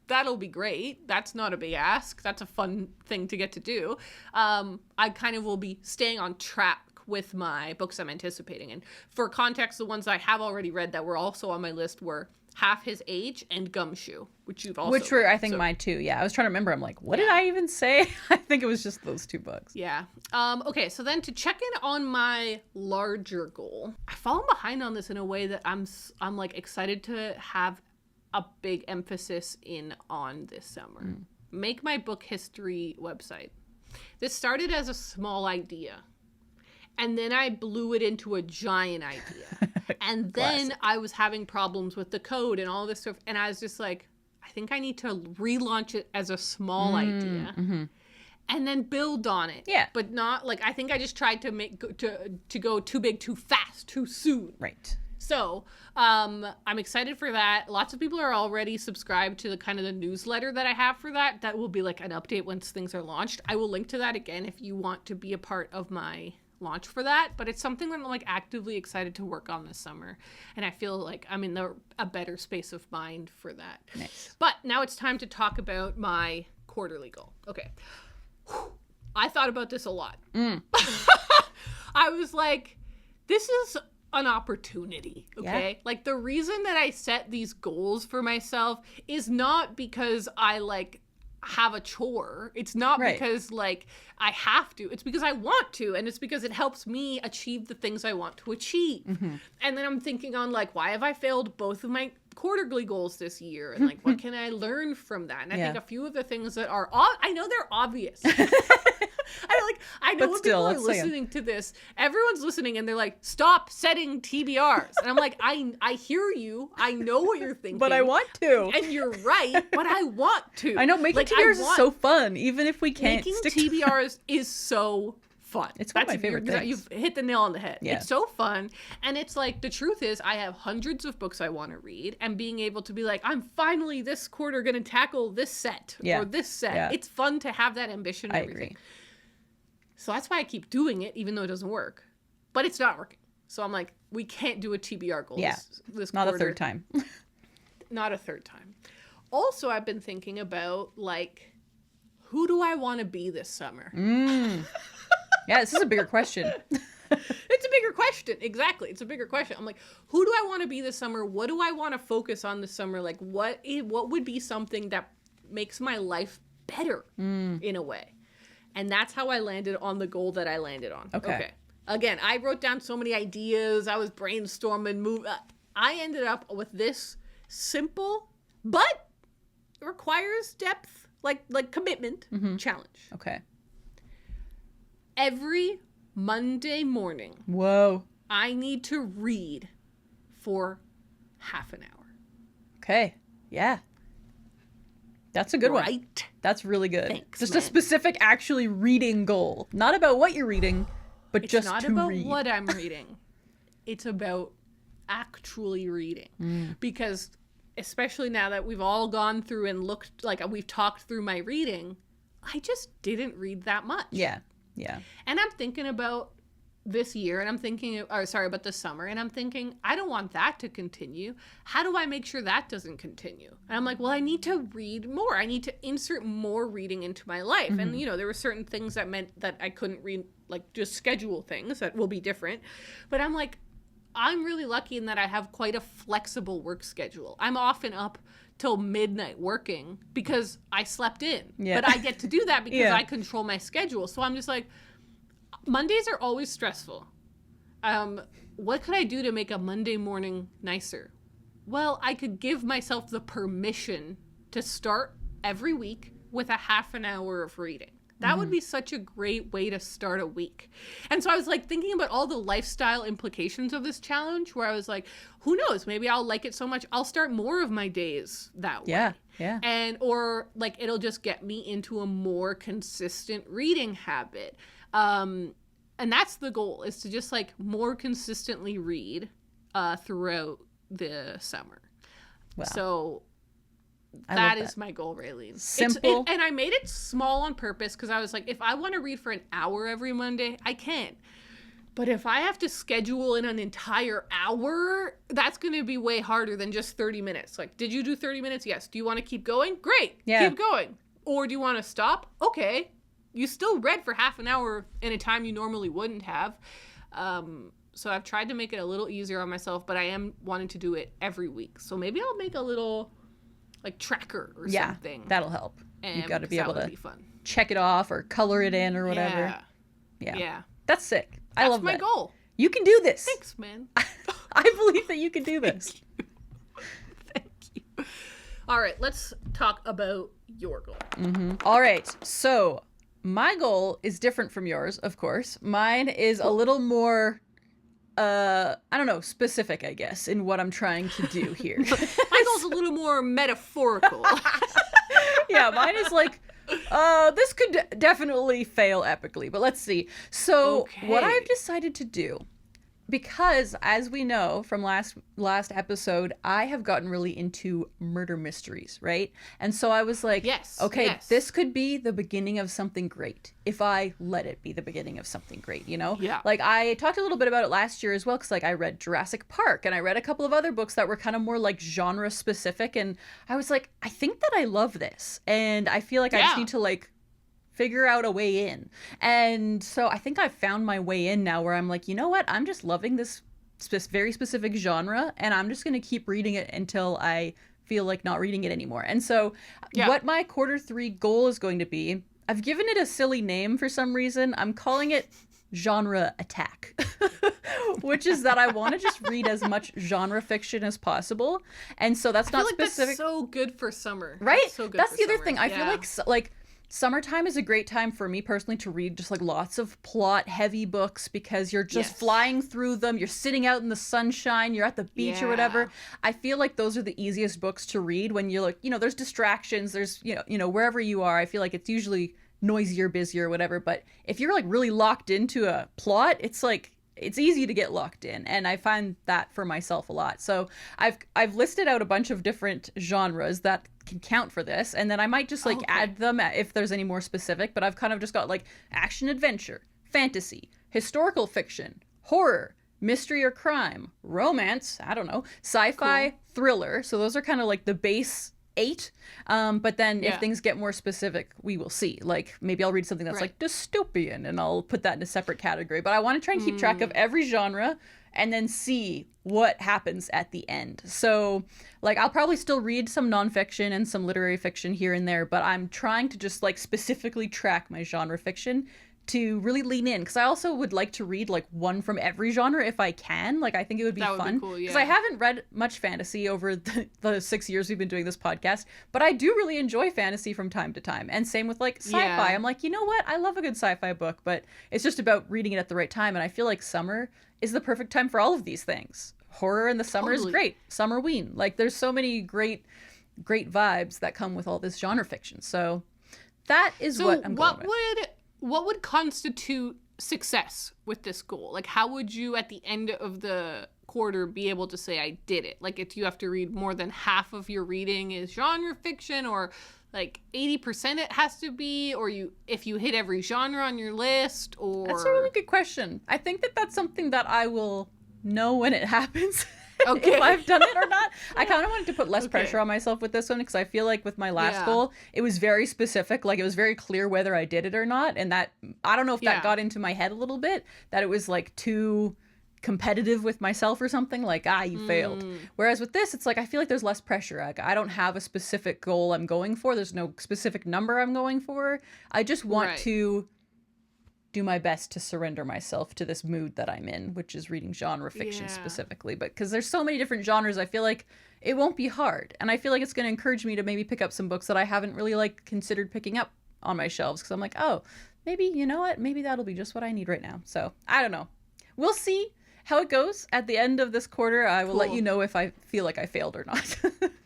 Speaker 1: That'll be great. That's not a big ask. That's a fun thing to get to do. I kind of will be staying on track with my books I'm anticipating. And for context, the ones I have already read that were also on my list were Half His Age and Gumshoe, which you've also
Speaker 2: Which were,
Speaker 1: read,
Speaker 2: I think, mine too. Yeah, I was trying to remember. I'm like, what did I even say? I think it was just those 2 books.
Speaker 1: Yeah. Okay, so then to check in on my larger goal, I've fallen behind on this in a way that I'm like excited to have a big emphasis in on this summer. Make my book history website. This started as a small idea. And then I blew it into a giant idea. And then I was having problems with the code and all this stuff. And I was just like, I think I need to relaunch it as a small idea. And then build on it.
Speaker 2: Yeah.
Speaker 1: But not like, I think I just tried to go too big, too fast, too soon.
Speaker 2: Right.
Speaker 1: So I'm excited for that. Lots of people are already subscribed to the kind of the newsletter that I have for that. That will be like an update once things are launched. I will link to that again if you want to be a part of my launch for that, but it's something that I'm like actively excited to work on this summer, and I feel like I'm in a better space of mind for that.
Speaker 2: Nice.
Speaker 1: But now it's time to talk about my quarterly goal. Okay. I thought about this a lot. I was like, this is an opportunity, okay? Yeah. Like the reason that I set these goals for myself is not because I like have a chore. It's not because like I have to. It's because I want to, and it's because it helps me achieve the things I want to achieve. And then I'm thinking on like, why have I failed both of my quarterly goals this year? And like, what can I learn from that? And I think a few of the things that are I know they're obvious. I know when people are listening to this, everyone's listening and they're like, stop setting TBRs. And I'm like, I hear you. I know what you're thinking.
Speaker 2: But I want to.
Speaker 1: And you're right, but I want to.
Speaker 2: I know, making TBRs is so fun, even if we can't
Speaker 1: stick to TBRs is so fun.
Speaker 2: It's one of my favorite things.
Speaker 1: You've hit the nail on the head.
Speaker 2: Yeah.
Speaker 1: It's so fun. And it's like, the truth is, I have hundreds of books I want to read, and being able to be like, I'm finally this quarter going to tackle this set or this set. Yeah. It's fun to have that ambition and everything. Agree. So that's why I keep doing it, even though it doesn't work. But it's not working. So I'm like, we can't do a TBR goal this
Speaker 2: not
Speaker 1: quarter.
Speaker 2: A third time.
Speaker 1: Not a third time. Also, I've been thinking about, like, who do I want to be this summer?
Speaker 2: Yeah, this is a bigger question.
Speaker 1: It's a bigger question. Exactly. It's a bigger question. I'm like, who do I want to be this summer? What do I want to focus on this summer? Like, what would be something that makes my life better in a way? And that's how I landed on the goal that I landed on. Okay. Again, I wrote down so many ideas. I was brainstorming. I ended up with this simple, but it requires depth, like commitment, challenge.
Speaker 2: Okay.
Speaker 1: Every Monday morning.
Speaker 2: Whoa.
Speaker 1: I need to read for half an hour.
Speaker 2: Okay. Yeah. That's a good one.
Speaker 1: Right?
Speaker 2: That's really good.
Speaker 1: Thanks,
Speaker 2: just
Speaker 1: man.
Speaker 2: A specific actually reading goal. Not about what you're reading, but
Speaker 1: it's
Speaker 2: just
Speaker 1: to read.
Speaker 2: It's
Speaker 1: not
Speaker 2: not
Speaker 1: about what I'm reading. It's about actually reading. Because especially now that we've all gone through and looked, like we've talked through my reading, I just didn't read that much.
Speaker 2: Yeah. Yeah.
Speaker 1: And I'm thinking about this year, and I'm thinking, about this summer, and I'm thinking, I don't want that to continue. How do I make sure that doesn't continue? And I'm like, well, I need to read more. I need to insert more reading into my life. And, there were certain things that meant that I couldn't read, like just schedule things that will be different. But I'm like, I'm really lucky in that I have quite a flexible work schedule. I'm often up till midnight working because I slept in. Yeah. But I get to do that because I control my schedule. So I'm just like, Mondays are always stressful. What could I do to make a Monday morning nicer? Well, I could give myself the permission to start every week with a half an hour of reading. That would be such a great way to start a week. And so I was like thinking about all the lifestyle implications of this challenge, where I was like, who knows, maybe I'll like it so much I'll start more of my days that way.
Speaker 2: Yeah.
Speaker 1: And or like it'll just get me into a more consistent reading habit. And that's the goal, is to just like more consistently read throughout the summer.
Speaker 2: Wow.
Speaker 1: So that is my goal, Raeleen.
Speaker 2: Simple.
Speaker 1: And I made it small on purpose because I was like, if I want to read for an hour every Monday, I can. But if I have to schedule in an entire hour, that's going to be way harder than just 30 minutes. Like, did you do 30 minutes? Yes. Do you want to keep going? Great. Yeah. Keep going. Or do you want to stop? Okay. You still read for half an hour in a time you normally wouldn't have. So I've tried to make it a little easier on myself, but I am wanting to do it every week. So maybe I'll make a little like tracker or something.
Speaker 2: That'll help.
Speaker 1: And
Speaker 2: you've got to be able to
Speaker 1: be fun.
Speaker 2: Check it off or color it in or whatever. Yeah. That's sick. I love that.
Speaker 1: That's my goal.
Speaker 2: You can do this.
Speaker 1: Thanks, man.
Speaker 2: I believe that you can do this.
Speaker 1: Thank you. All right, let's talk about your goal.
Speaker 2: All right. So my goal is different from yours, of course. Mine is a little more I don't know, specific, I guess, in what I'm trying to do here.
Speaker 1: My goal's a little more metaphorical.
Speaker 2: Yeah, mine is like, this could definitely fail epically, but let's see. So what I've decided to do, because as we know from last episode, I have gotten really into murder mysteries, right? And so I was like, this could be the beginning of something great if I let it be the beginning of something great, you know?
Speaker 1: Yeah.
Speaker 2: Like I talked a little bit about it last year as well, because like I read Jurassic Park and I read a couple of other books that were kind of more like genre specific, and I was like, I think that I love this, and I feel like I just need to like figure out a way in. And so I think I've found my way in now, where I'm like, you know what? I'm just loving this very specific genre, and I'm just going to keep reading it until I feel like not reading it anymore. And so what my Q3 goal is going to be, I've given it a silly name for some reason. I'm calling it genre attack, which is that I want to just read as much genre fiction as possible. And so that's not specific.
Speaker 1: That's so good for summer.
Speaker 2: Right?
Speaker 1: That's
Speaker 2: the other thing. I feel like summertime is a great time for me personally to read just like lots of plot heavy books, because you're just flying through them. You're sitting out in the sunshine. You're at the beach or whatever. I feel like those are the easiest books to read when you're like, there's distractions. There's, wherever you are, I feel like it's usually noisier, busier, whatever. But if you're like really locked into a plot, it's like, it's easy to get locked in, and I find that for myself a lot. So I've listed out a bunch of different genres that can count for this, and then I might just like add them if there's any more specific, but I've kind of just got like action adventure, fantasy, historical fiction, horror, mystery or crime, romance, I don't know, sci-fi, thriller. So those are kind of like the base 8. But then if things get more specific, we will see. Like maybe I'll read something that's like dystopian, and I'll put that in a separate category. But I want to try and keep track of every genre and then see what happens at the end. So like I'll probably still read some nonfiction and some literary fiction here and there, but I'm trying to just like specifically track my genre fiction to really lean in, because I also would like to read like one from every genre if I can. Like I think it would be fun, because I haven't read much fantasy over the 6 years we've been doing this podcast, but I do really enjoy fantasy from time to time. And same with like sci-fi. I'm like, you know what, I love a good sci-fi book, but it's just about reading it at the right time. And I feel like summer is the perfect time for all of these things. Horror in the summer is great. Summerween, like there's so many great vibes that come with all this genre fiction. So that is what I'm going with.
Speaker 1: What would constitute success with this goal? Like, how would you, at the end of the quarter, be able to say, I did it? Like, if you have to read more than half of your reading is genre fiction, or like 80% it has to be, or if you hit every genre on your list, or... That's
Speaker 2: a really good question. I think that's something that I will know when it happens. If I've done it or not. I kind of wanted to put less pressure on myself with this one, because I feel like with my last goal, it was very specific. Like it was very clear whether I did it or not. And that, I don't know if that got into my head a little bit, that it was like too competitive with myself or something, like, you failed. Whereas with this, it's like, I feel like there's less pressure. Like, I don't have a specific goal I'm going for. There's no specific number I'm going for. I just want to do my best to surrender myself to this mood that I'm in, which is reading genre fiction specifically. But because there's so many different genres, I feel like it won't be hard. And I feel like it's going to encourage me to maybe pick up some books that I haven't really like considered picking up on my shelves because I'm like, oh, maybe, you know what? Maybe that'll be just what I need right now. So I don't know. We'll see how it goes at the end of this quarter. I will let you know if I feel like I failed or not.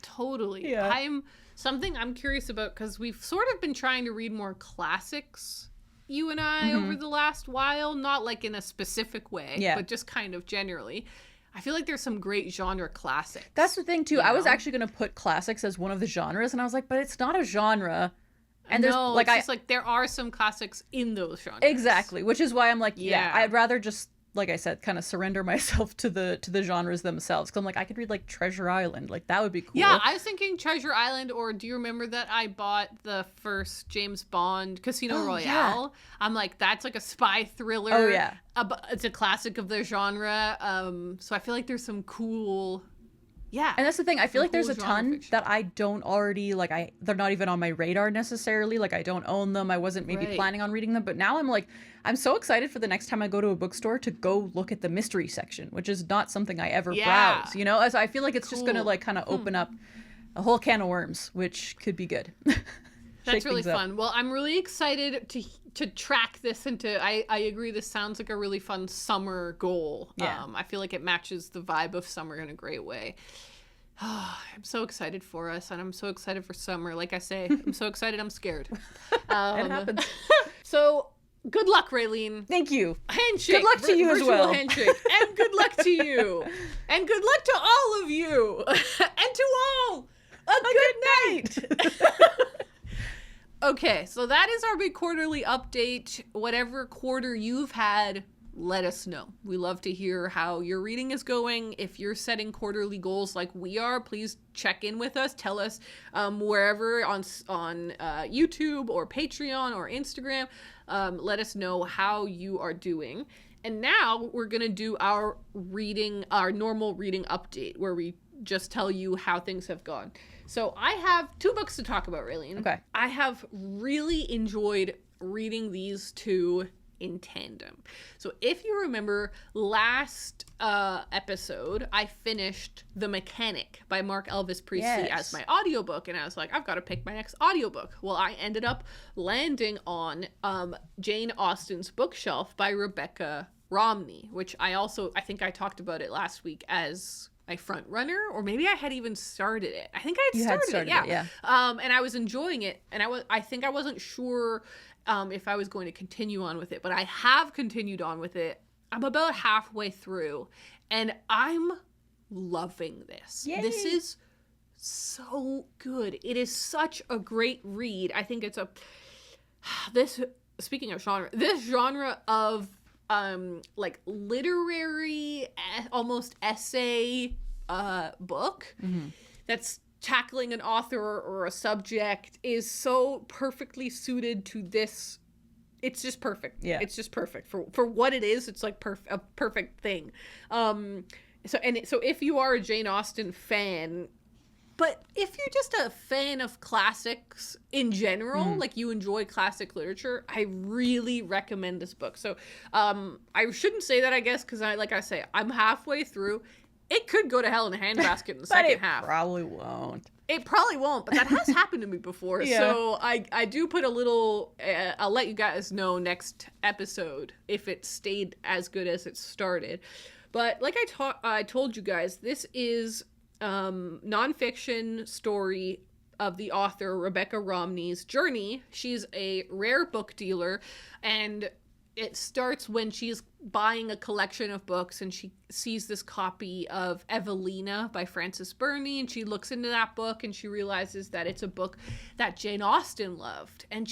Speaker 1: Totally.
Speaker 2: Yeah.
Speaker 1: I'm curious about, because we've sort of been trying to read more classics, you and I, over the last while, not like in a specific way, but just kind of generally. I feel like there's some great genre classics.
Speaker 2: That's the thing too. I was actually going to put classics as one of the genres, and I was like, but it's not a genre. And there's
Speaker 1: no, it's just like there are some classics in those genres.
Speaker 2: Exactly, which is why I'm like, I'd rather just, like I said, kind of surrender myself to the genres themselves. Because I'm like, I could read like Treasure Island, like that would be cool.
Speaker 1: Yeah, I was thinking Treasure Island, or do you remember that I bought the first James Bond Casino Royale? Yeah. I'm like, that's like a spy thriller.
Speaker 2: Oh yeah,
Speaker 1: it's a classic of the genre. So I feel like there's some cool. Yeah.
Speaker 2: And that's the thing. I feel like there's a ton that I don't already, like, they're not even on my radar necessarily. Like, I don't own them. I wasn't maybe planning on reading them. But now I'm like, I'm so excited for the next time I go to a bookstore to go look at the mystery section, which is not something I ever browse, you know? As I feel like it's just going to, like, kind of open up a whole can of worms, which could be good.
Speaker 1: That's really fun. Well, I'm really excited to track this into, I agree, this sounds like a really fun summer goal. Yeah. I feel like it matches the vibe of summer in a great way. I'm so excited for us, and I'm so excited for summer. Like I say, I'm so excited I'm scared.
Speaker 2: It happens.
Speaker 1: So, good luck, Raeleen.
Speaker 2: Thank you.
Speaker 1: Handshake.
Speaker 2: Good luck to you as well.
Speaker 1: Handshake. And good luck to you. And good luck to all of you. And to all, a good night. Okay, so that is our big quarterly update. Whatever quarter you've had, let us know. We love to hear how your reading is going. If you're setting quarterly goals like we are, please check in with us. Tell us wherever on YouTube or Patreon or Instagram. Let us know how you are doing. And now we're going to do our normal reading update, where we just tell you how things have gone. So I have 2 books to talk about, Raeleen.
Speaker 2: Okay.
Speaker 1: I have really enjoyed reading these 2 in tandem. So if you remember last episode, I finished The Mechanic by Mark Elvis Priestley as my audiobook, and I was like, I've got to pick my next audiobook. Well, I ended up landing on Jane Austen's Bookshelf by Rebecca Romney, which I think I talked about it last week as my front runner, or maybe I had even started it. I think I had started it, yeah. And I was enjoying it, and I think I wasn't sure if I was going to continue on with it, but I have continued on with it. I'm about halfway through, and I'm loving this. Yay. This is so good. It is such a great read. I think it's speaking of genre, this genre of like literary, almost essay book that's tackling an author or a subject is so perfectly suited to this. It's just perfect. Yeah, it's just perfect for what it is. It's like a perfect thing. So if you are a Jane Austen fan, but if you're just a fan of classics in general, like you enjoy classic literature, I really recommend this book. So I shouldn't say that, I guess, because I'm halfway through. It could go to hell in a handbasket in the second half.
Speaker 2: Probably won't.
Speaker 1: It probably won't, but that has happened to me before. Yeah. So I do put a little, I'll let you guys know next episode if it stayed as good as it started. But like I told you guys, this is nonfiction story of the author Rebecca Romney's journey. She's a rare book dealer, and it starts when she's buying a collection of books and she sees this copy of Evelina by Frances Burney, and she looks into that book and she realizes that it's a book that Jane Austen loved, and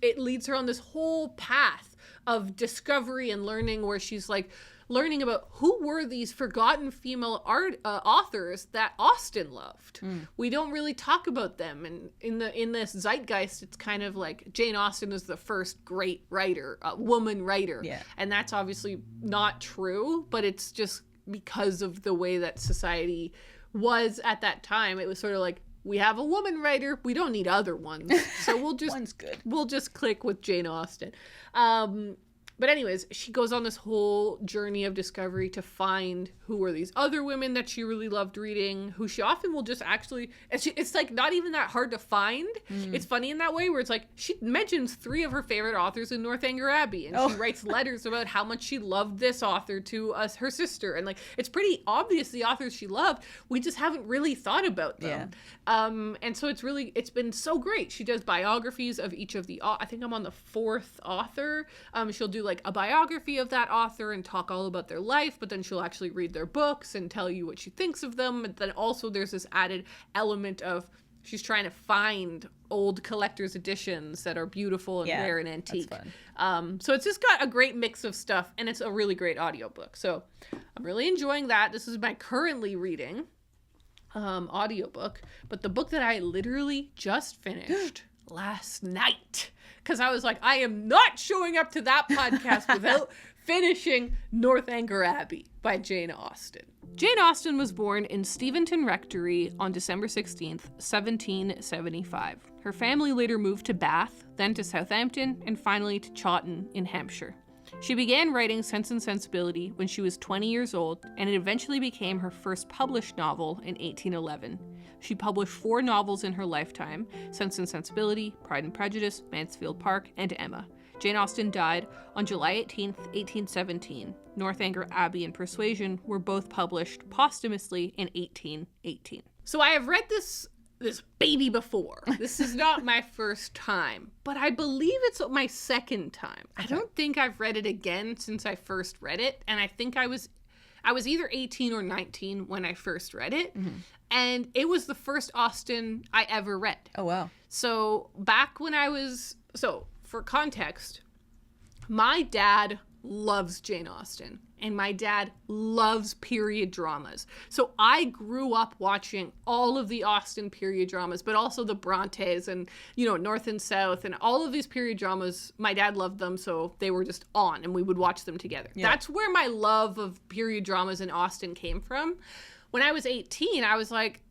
Speaker 1: it leads her on this whole path of discovery and learning, where she's like learning about who were these forgotten female authors that Austen loved. We don't really talk about them, and in this zeitgeist, it's kind of like Jane Austen is the first great writer, woman writer, and that's obviously not true, but it's just because of the way that society was at that time. It was sort of like, we have a woman writer, we don't need other ones, so we'll just
Speaker 2: one's good.
Speaker 1: We'll just click with Jane Austen. But anyways, she goes on this whole journey of discovery to find who are these other women that she really loved reading, who she often will just actually, it's like not even that hard to find. It's funny in that way where it's like she mentions 3 of her favorite authors in Northanger Abbey, and she writes letters about how much she loved this author to her sister, and like it's pretty obvious the authors she loved. We just haven't really thought about them. And so it's been so great. She does biographies of each of the, I think I'm on the 4th author. She'll do like a biography of that author and talk all about their life, but then she'll actually read their books and tell you what she thinks of them. And then also there's this added element of she's trying to find old collector's editions that are beautiful and rare and antique. So it's just got a great mix of stuff, and it's a really great audiobook. So I'm really enjoying that. This is my currently reading audiobook, but the book that I literally just finished last night, because I was like, I am not showing up to that podcast without finishing Northanger Abbey by Jane Austen. Jane Austen was born in Steventon Rectory on December 16th, 1775. Her family later moved to Bath, then to Southampton, and finally to Chawton in Hampshire. She began writing Sense and Sensibility when she was 20 years old, and it eventually became her first published novel in 1811. She published 4 novels in her lifetime: Sense and Sensibility, Pride and Prejudice, Mansfield Park, and Emma. Jane Austen died on July 18th, 1817. Northanger Abbey and Persuasion were both published posthumously in 1818. So I have read this baby before. This is not my first time, but I believe it's my second time. Okay. I don't think I've read it again since I first read it, and I think I was either 18 or 19 when I first read it, and it was the first Austen I ever read.
Speaker 2: Oh, wow.
Speaker 1: So back when for context, my dad loves Jane Austen, and my dad loves period dramas. So I grew up watching all of the Austen period dramas, but also the Brontes and, North and South and all of these period dramas. My dad loved them, so they were just on, and we would watch them together. Yeah. That's where my love of period dramas in Austen came from. When I was 18, I was like,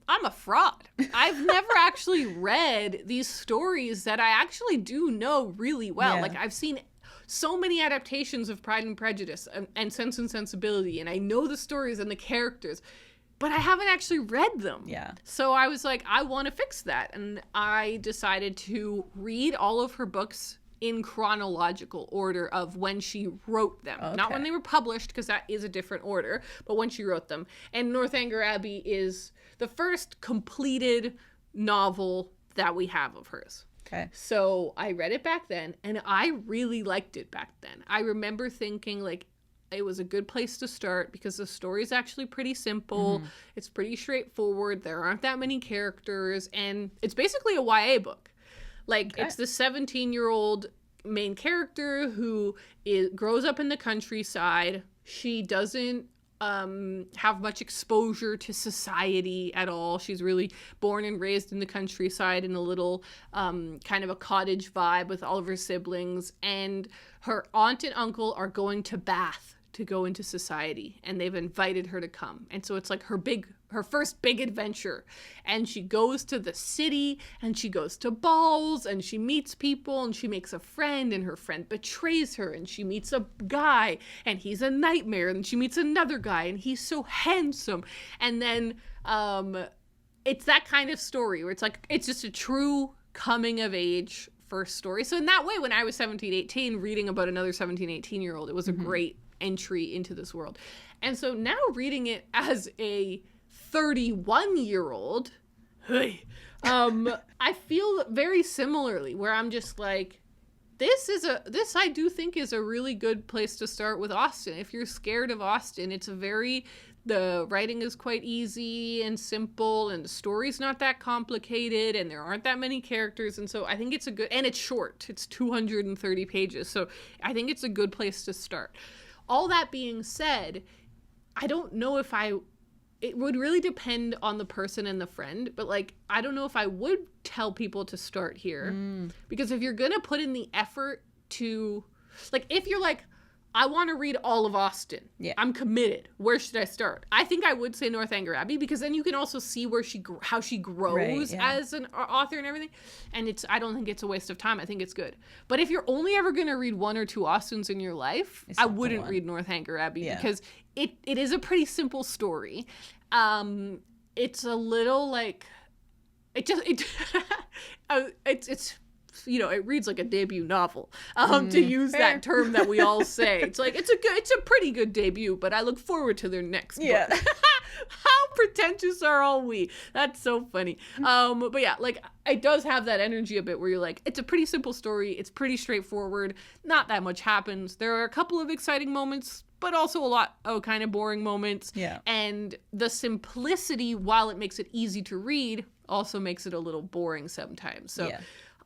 Speaker 1: I'm a fraud. I've never actually read these stories that I actually do know really well. Yeah. Like, I've seen so many adaptations of Pride and Prejudice and Sense and Sensibility, and I know the stories and the characters, but I haven't actually read them. Yeah. So I was like, I want to fix that. And I decided to read all of her books in chronological order of when she wrote them. Okay. Not when they were published, because that is a different order, but when she wrote them. And Northanger Abbey is the first completed novel that we have of hers. Okay. So I read it back then, and I really liked it back then. I remember thinking, like, it was a good place to start because the story is actually pretty simple. Mm-hmm. It's pretty straightforward. There aren't that many characters, and it's basically a YA book. Like, it's the 17-year-old main character who grows up in the countryside. She doesn't have much exposure to society at all. She's really born and raised in the countryside in a little kind of a cottage vibe with all of her siblings. And her aunt and uncle are going to Bath to go into society, and they've invited her to come. And so it's like her first big adventure. And she goes to the city, and she goes to balls, and she meets people, and she makes a friend, and her friend betrays her, and she meets a guy, and he's a nightmare, and she meets another guy, and he's so handsome. And then it's that kind of story where it's just a true coming of age first story. So in that way, when I was 17, 18, reading about another 17, 18-year-old, it was a great entry into this world. And so now reading it as a 31-year-old, I feel very similarly, where I'm just like, this I do think is a really good place to start with Austen. If you're scared of Austen, the writing is quite easy and simple, and the story's not that complicated, and there aren't that many characters, and so I think it's and it's short. It's 230 pages, so I think it's a good place to start. All that being said, I don't know if it would really depend on the person and the friend, but I don't know if I would tell people to start here, because if you're gonna put in the effort to, if you're like, I want to read all of Austen.
Speaker 2: Yeah.
Speaker 1: I'm committed. Where should I start? I think I would say Northanger Abbey, because then you can also see where how she grows as an author and everything. And I don't think it's a waste of time. I think it's good. But if you're only ever going to read one or two Austens in your life, I wouldn't read Northanger Abbey because it is a pretty simple story. It's a little like it's you know, it reads like a debut novel, to use that term that we all say. It's like, it's a pretty good debut, but I look forward to their next book. How pretentious are all we? That's so funny. But yeah, like, it does have that energy a bit where you're like, it's a pretty simple story. It's pretty straightforward. Not that much happens. There are a couple of exciting moments, but also a lot of kind of boring moments.
Speaker 2: Yeah.
Speaker 1: And the simplicity, while it makes it easy to read, also makes it a little boring sometimes. So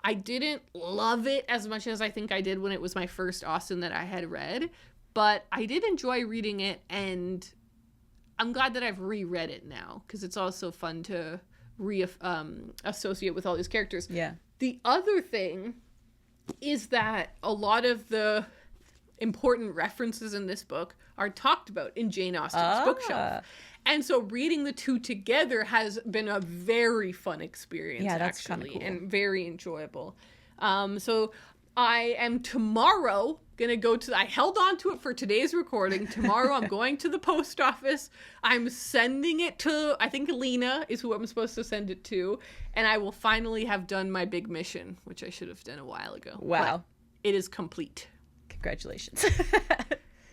Speaker 1: I didn't love it as much as I think I did when it was my first Austen that I had read, but I did enjoy reading it, and I'm glad that I've reread it now, because it's also fun to associate with all these characters.
Speaker 2: Yeah.
Speaker 1: The other thing is that a lot of the important references in this book are talked about in Jane Austen's bookshelf. And so reading the two together has been a very fun experience,
Speaker 2: that's
Speaker 1: actually,
Speaker 2: cool.
Speaker 1: and very enjoyable. So I am tomorrow going to go to, I held on to it for today's recording. Tomorrow I'm going to the post office. I'm sending it to, I think Lena is who I'm supposed to send it to. And I will finally have done my big mission, which I should have done a while ago.
Speaker 2: Wow.
Speaker 1: But it is complete.
Speaker 2: Congratulations.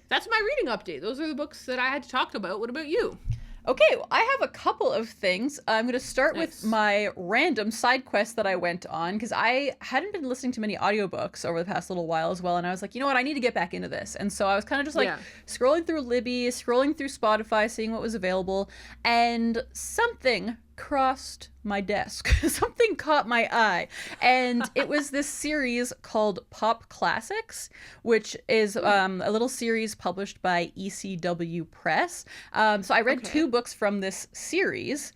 Speaker 1: That's my reading update. Those are the books that I had to talk about. What about you?
Speaker 2: Okay, well, I have a couple of things. I'm going to start with my random side quest that I went on, because I hadn't been listening to many audiobooks over the past little while as well, and I was like, you know what, I need to get back into this. And so I was kind of just like scrolling through Libby, scrolling through Spotify, seeing what was available, and something crossed my desk. Something caught my eye, and it was this series called Pop Classics, which is a little series published by ECW Press. So I read two books from this series,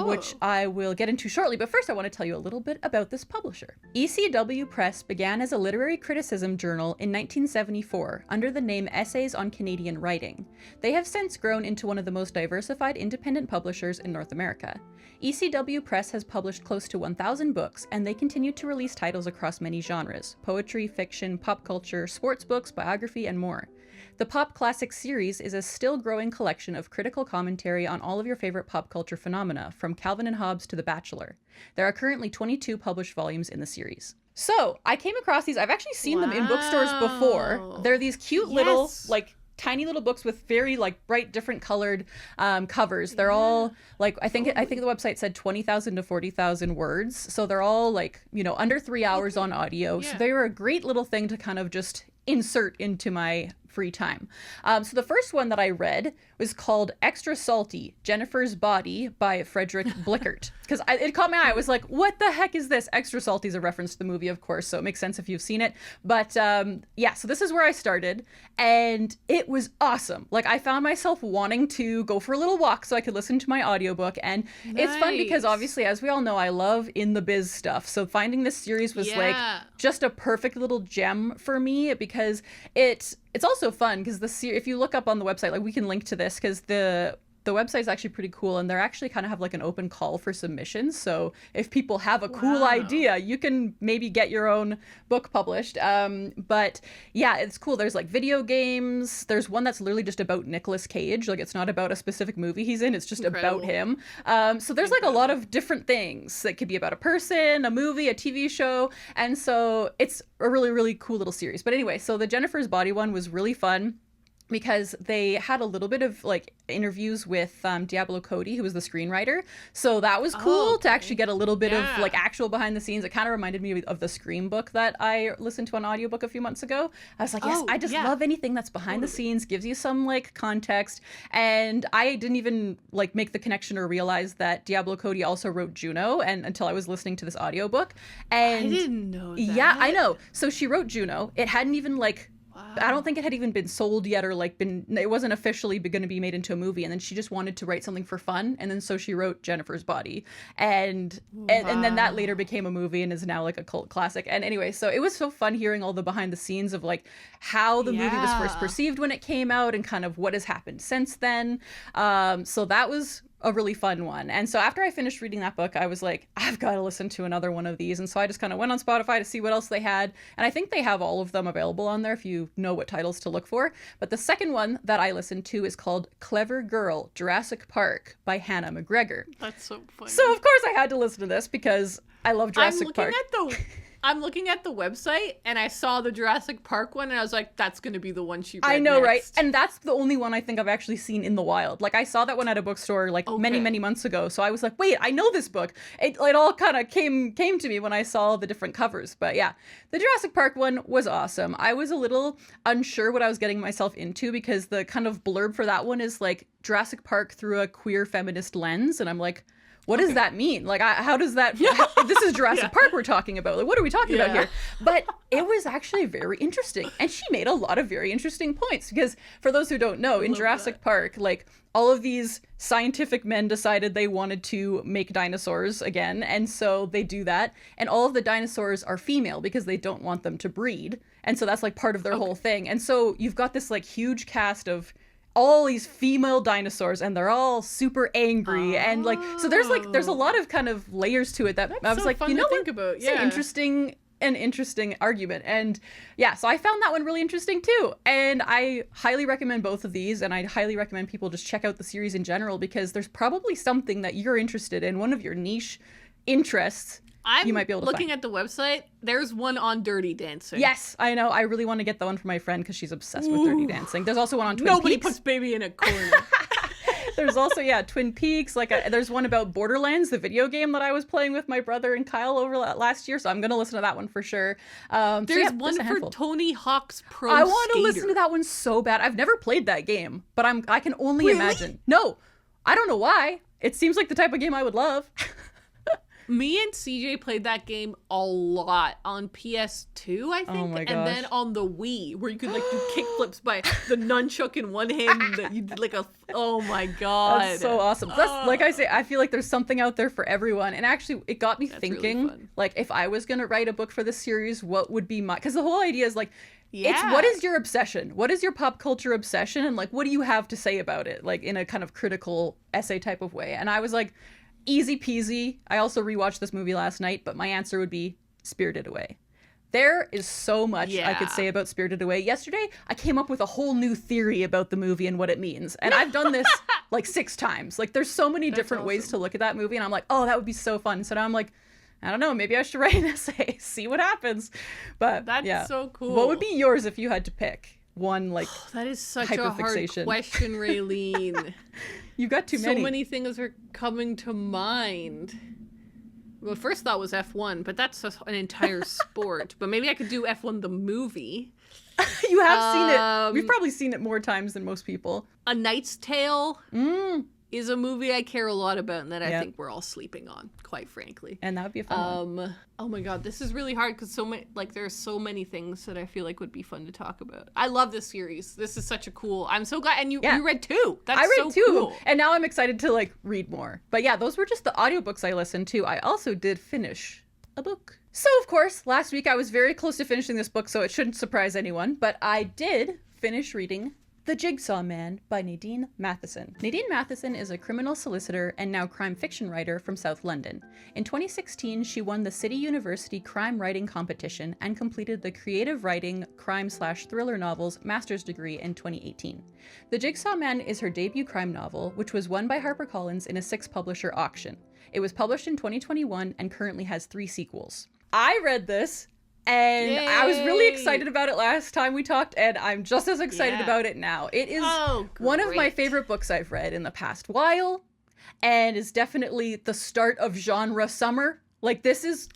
Speaker 2: which I will get into shortly, but first I want to tell you a little bit about this publisher. ECW Press began as a literary criticism journal in 1974 under the name Essays on Canadian Writing. They have since grown into one of the most diversified independent publishers in North America. ECW Press has published close to 1,000 books, and they continue to release titles across many genres: poetry, fiction, pop culture, sports books, biography, and more. The Pop Classics series is a still-growing collection of critical commentary on all of your favorite pop culture phenomena, from Calvin and Hobbes to The Bachelor. There are currently 22 published volumes in the series. So, I came across these. I've actually seen them in bookstores before. They're these cute little, like, tiny little books with very like bright different colored covers. They're all like, I think the website said 20,000 to 40,000 words. So they're all like, you know, under 3 hours on audio. So they were a great little thing to kind of just insert into my free time. So the first one that I read was called Extra Salty, Jennifer's Body by Frederick Blickert. Because it caught my eye. I was like, what the heck is this? Extra Salty is a reference to the movie, of course, so it makes sense if you've seen it. But yeah, so this is where I started, and it was awesome. Like, I found myself wanting to go for a little walk so I could listen to my audiobook, and it's fun because obviously, as we all know, I love in the biz stuff. So finding this series was like just a perfect little gem for me, because it's also fun because if you look up on the website, like we can link to this because the website's actually pretty cool, and they're actually kind of have like an open call for submissions. So if people have a cool idea, you can maybe get your own book published. But yeah, it's cool. There's like video games. There's one that's literally just about Nicolas Cage. Like, it's not about a specific movie he's in. It's just about him. So there's like a lot of different things. It could be about a person, a movie, a TV show. And so it's a really, really cool little series. But anyway, so the Jennifer's Body one was really fun, because they had a little bit of like interviews with Diablo Cody, who was the screenwriter. So that was cool to actually get a little bit of like actual behind the scenes. It kind of reminded me of the Scream book that I listened to on audiobook a few months ago. I was like, yes, I just love anything that's behind the scenes, gives you some like context. And I didn't even like make the connection or realize that Diablo Cody also wrote Juno, and until I was listening to this audiobook. And
Speaker 1: I didn't know that.
Speaker 2: Yeah, I know. So she wrote Juno. It hadn't even like I don't think it had even been sold yet or like it wasn't officially going to be made into a movie. And then she just wanted to write something for fun. And then so she wrote Jennifer's Body. And then that later became a movie and is now like a cult classic. And anyway, so it was so fun hearing all the behind the scenes of like how the movie was first perceived when it came out and kind of what has happened since then. So that was a really fun one. And so after I finished reading that book, I was like, I've got to listen to another one of these. And so I just kind of went on Spotify to see what else they had. And I think they have all of them available on there if you know what titles to look for. But the second one that I listened to is called Clever Girl, Jurassic Park by Hannah McGregor.
Speaker 1: That's so funny.
Speaker 2: So of course I had to listen to this because I love Jurassic Park.
Speaker 1: I'm looking at the website and I saw the Jurassic Park one and I was like, that's going to be the one she read
Speaker 2: I know,
Speaker 1: next.
Speaker 2: right? And that's the only one I think I've actually seen in the wild. Like I saw that one at a bookstore like many months ago. So I was like, wait, I know this book. It all kind of came to me when I saw the different covers. But yeah, the Jurassic Park one was awesome. I was a little unsure what I was getting myself into because the kind of blurb for that one is like Jurassic Park through a queer feminist lens. And I'm like, what does that mean? Like, how does that... this is Jurassic Park we're talking about. Like, what are we talking about here? But it was actually very interesting. And she made a lot of very interesting points. Because for those who don't know, in Jurassic Park, like, all of these scientific men decided they wanted to make dinosaurs again. And so they do that. And all of the dinosaurs are female because they don't want them to breed. And so that's, like, part of their whole thing. And so you've got this, like, huge cast of all these female dinosaurs and they're all super angry and like so there's a lot of kind of layers to it that I was
Speaker 1: so
Speaker 2: like,
Speaker 1: fun
Speaker 2: you know
Speaker 1: to
Speaker 2: what?
Speaker 1: think about.
Speaker 2: It's an interesting argument. And yeah, so I found that one really interesting too. And I highly recommend both of these, and I highly recommend people just check out the series in general because there's probably something that you're interested in, one of your niche interests. You might be able to
Speaker 1: looking at the website. There's one on Dirty Dancing.
Speaker 2: Yes, I know. I really want to get the one for my friend because she's obsessed with Dirty Dancing. There's also one on Twin
Speaker 1: Nobody
Speaker 2: Peaks.
Speaker 1: puts baby in a corner.
Speaker 2: There's also, Twin Peaks. There's one about Borderlands, the video game that I was playing with my brother and Kyle over last year. So I'm going to listen to that one for sure.
Speaker 1: There's one for Tony Hawk's Pro
Speaker 2: I want to
Speaker 1: Skater.
Speaker 2: listen to that one so bad. I've never played that game, but I can only imagine. No, I don't know why. It seems like the type of game I would love.
Speaker 1: Me and CJ played that game a lot on PS2, I think.
Speaker 2: Oh my gosh.
Speaker 1: And then on the Wii, where you could like do kickflips by the nunchuck in one hand that you did like oh my god.
Speaker 2: That's so awesome. That's, like I say, I feel like there's something out there for everyone. And actually it got me thinking,
Speaker 1: really
Speaker 2: like if I was going to write a book for this series, what would be because the whole idea is like, it's what is your obsession? What is your pop culture obsession? And like, what do you have to say about it? Like in a kind of critical essay type of way. And I was like, easy peasy. I also rewatched this movie last night, but my answer would be Spirited Away. There is so much I could say about Spirited Away. Yesterday, I came up with a whole new theory about the movie and what it means. And I've done this like 6 times. Like there's so many different ways to look at that movie. And I'm like, oh, that would be so fun. So now I'm like, I don't know, maybe I should write an essay, see what happens. But
Speaker 1: that's so cool.
Speaker 2: What would be yours if you had to pick one like
Speaker 1: that is such a hard question, Raeleen.
Speaker 2: You've got too many.
Speaker 1: So many things are coming to mind. Well, first thought was F1, but that's an entire sport. But maybe I could do F1 the movie.
Speaker 2: You have seen it. We've probably seen it more times than most people.
Speaker 1: A Knight's Tale is a movie I care a lot about and that I think we're all sleeping on, quite frankly.
Speaker 2: And that would be a fun one.
Speaker 1: Oh my god, this is really hard because there's so many things that I feel like would be fun to talk about. I love this series. This is such a cool. I'm so glad. And you read 2. That's I read 2 cool.
Speaker 2: And now I'm excited to like read more. But yeah, those were just the audiobooks I listened to. I also did finish a book. So of course, last week I was very close to finishing this book, so it shouldn't surprise anyone. But I did finish reading The Jigsaw Man by Nadine Matheson. Nadine Matheson is a criminal solicitor and now crime fiction writer from South London. In 2016, she won the City University Crime Writing Competition and completed the Creative Writing Crime/Thriller Novels Master's degree in 2018. The Jigsaw Man is her debut crime novel, which was won by HarperCollins in a 6-publisher auction. It was published in 2021 and currently has 3 sequels. I read this and Yay! I was really excited about it last time we talked, and I'm just as excited about it now. It is one of my favorite books I've read in the past while, and is definitely the start of genre summer. Like this is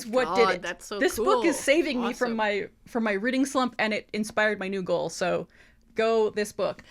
Speaker 2: what did it.
Speaker 1: That's so
Speaker 2: this
Speaker 1: cool.
Speaker 2: book is saving me from my reading slump, and it inspired my new goal. So go this book.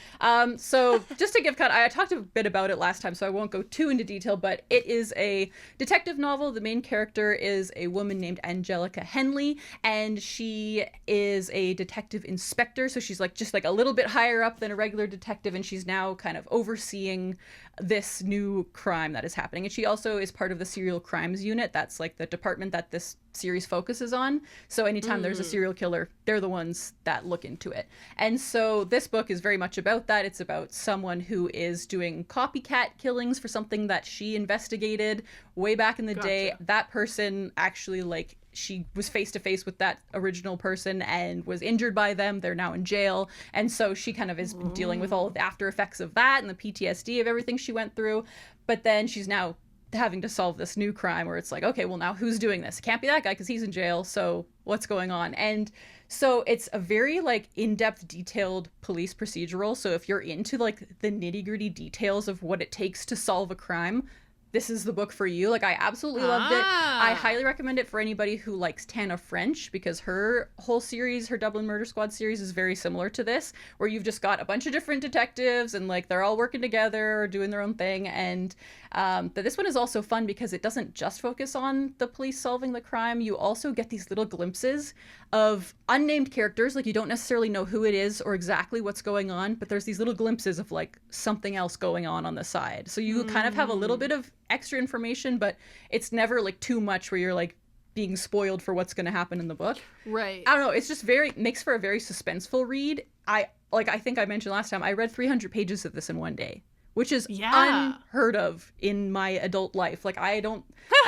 Speaker 2: So just to give I talked a bit about it last time, so I won't go too into detail, but it is a detective novel. The main character is a woman named Angelica Henley, and she is a detective inspector. So she's like just like a little bit higher up than a regular detective, and she's now kind of overseeing this new crime that is happening. And she also is part of the serial crimes unit. That's like the department that this series focuses on. So anytime there's a serial killer, they're the ones that look into it. And so this book is very much about that. It's about someone who is doing copycat killings for something that she investigated way back in the day. That person actually, like, she was face to face with that original person and was injured by them. They're now in jail. And so she kind of is dealing with all of the after effects of that and the PTSD of everything she went through. But then she's now having to solve this new crime where it's like, okay, well, now who's doing this? It can't be that guy because he's in jail. So what's going on? And so it's a very like in-depth, detailed police procedural. So if you're into like the nitty-gritty details of what it takes to solve a crime, this is the book for you. Like, I absolutely loved it. I highly recommend it for anybody who likes Tana French, because her whole series, her Dublin Murder Squad series, is very similar to this, where you've just got a bunch of different detectives and like they're all working together or doing their own thing. And but this one is also fun because it doesn't just focus on the police solving the crime. You also get these little glimpses of unnamed characters. Like, you don't necessarily know who it is or exactly what's going on, but there's these little glimpses of like something else going on the side. So you kind of have a little bit of extra information, but it's never like too much where you're like being spoiled for what's going to happen in the book.
Speaker 1: Right.
Speaker 2: I don't know. It's just makes for a very suspenseful read. I think I mentioned last time, I read 300 pages of this in one day, which is unheard of in my adult life. Like, I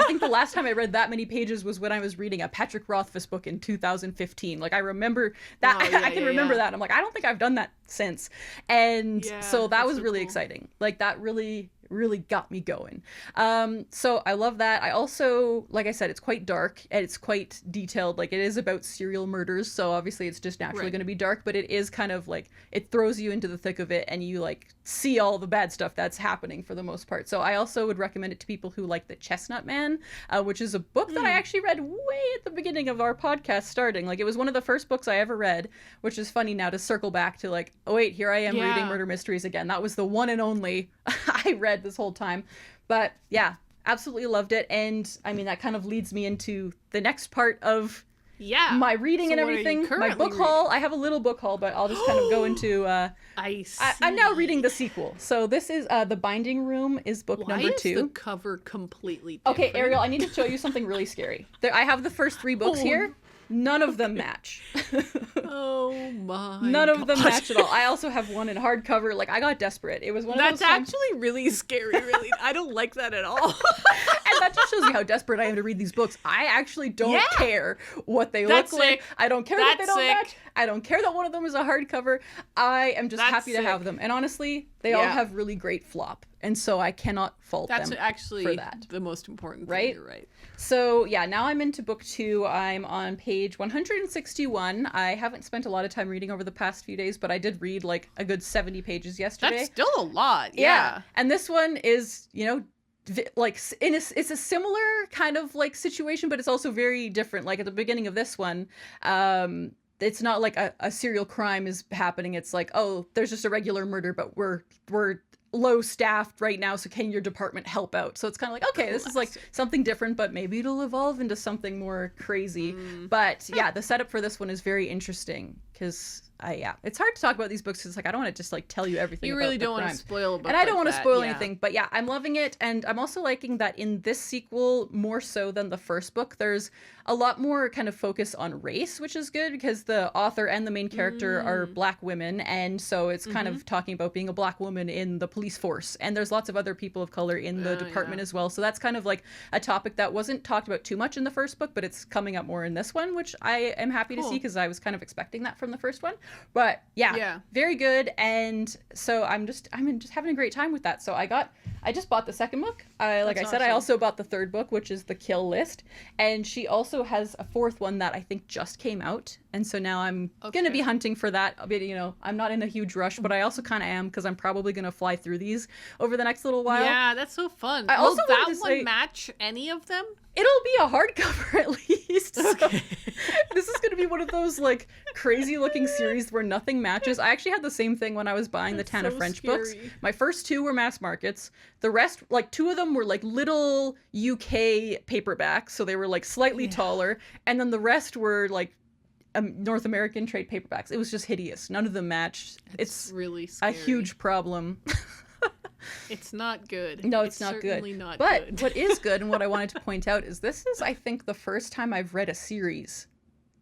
Speaker 2: think the last time I read that many pages was when I was reading a Patrick Rothfuss book in 2015. Like, I remember that. I can remember that. I'm like, I don't think I've done that since. And so that was really exciting. Like, that really got me going. So I love that. I also, like I said, it's quite dark and it's quite detailed. Like, it is about serial murders, so obviously it's just naturally going to be dark, but it is kind of like, it throws you into the thick of it and you like see all the bad stuff that's happening for the most part. So I also would recommend it to people who like The Chestnut Man, which is a book that I actually read way at the beginning of our podcast starting. Like, it was one of the first books I ever read, which is funny now to circle back to like, oh wait, here I am reading murder mysteries again. That was the one and only I read this whole time. But yeah, absolutely loved it. And I mean, that kind of leads me into the next part of my reading and everything. My book haul. I have a little book haul, but I'll just kind of go into I'm now reading the sequel. So this is The Binding Room is book number 2.
Speaker 1: Why is the cover completely different?
Speaker 2: Okay, Ariel, I need to show you something really scary. I have the first 3 books here. None of them match.
Speaker 1: Oh my
Speaker 2: None of them match at all. I also have one in hardcover. Like, I got desperate. It was one of those
Speaker 1: times. That's actually really scary, really. I don't like that at all.
Speaker 2: And that just shows you how desperate I am to read these books. I actually don't care what they look like. I don't care that they don't match. I don't care that one of them is a hardcover. I am just happy to have them. And honestly, they all have really great flop. And so I cannot fault them for that. That's actually
Speaker 1: the most important thing,
Speaker 2: right?
Speaker 1: You're right.
Speaker 2: So yeah, now I'm into book 2. I'm on page 161. I haven't spent a lot of time reading over the past few days, but I did read like a good 70 pages yesterday.
Speaker 1: That's still a lot. Yeah.
Speaker 2: And this one is, you know, like it's a similar kind of like situation, but it's also very different. Like, at the beginning of this one, it's not like a serial crime is happening. It's like, oh, there's just a regular murder, but we're low staffed right now, so can your department help out? So it's kind of like, okay, this is like something different, but maybe it'll evolve into something more crazy. But yeah, the setup for this one is very interesting because it's hard to talk about these books because, like, I don't want to just like tell you everything.
Speaker 1: You really don't want to spoil a book,
Speaker 2: and I don't want to spoil anything. But yeah, I'm loving it, and I'm also liking that in this sequel, more so than the first book, there's a lot more kind of focus on race, which is good because the author and the main character are Black women, and so it's kind of talking about being a Black woman in the police force, and there's lots of other people of color in the department as well. So that's kind of like a topic that wasn't talked about too much in the first book, but it's coming up more in this one, which I am happy to see because I was kind of expecting that from the first one. But yeah, very good. And so I'm just having a great time with that. So I just bought the second book. Like I said, I also bought the third book, which is The Kill List. And she also has a fourth one that I think just came out. And so now I'm going to be hunting for that. You know, I'm not in a huge rush, but I also kind of am because I'm probably going to fly through these over the next little while.
Speaker 1: Yeah, that's so fun.
Speaker 2: Will
Speaker 1: that one match any of them?
Speaker 2: It'll be a hardcover at least.
Speaker 1: Okay.
Speaker 2: So this is going to be one of those like crazy looking series where nothing matches. I actually had the same thing when I was buying the Tana French books. My first 2 were mass markets. The rest, like 2 of them were like little UK paperbacks, so they were like slightly taller, and then the rest were like North American trade paperbacks. It was just hideous. None of them matched. It's
Speaker 1: really scary.
Speaker 2: A huge problem.
Speaker 1: It's not good.
Speaker 2: No, it's not good.
Speaker 1: Not
Speaker 2: but
Speaker 1: good.
Speaker 2: What is good, and what I wanted to point out, is this is, I think, the first time I've read a series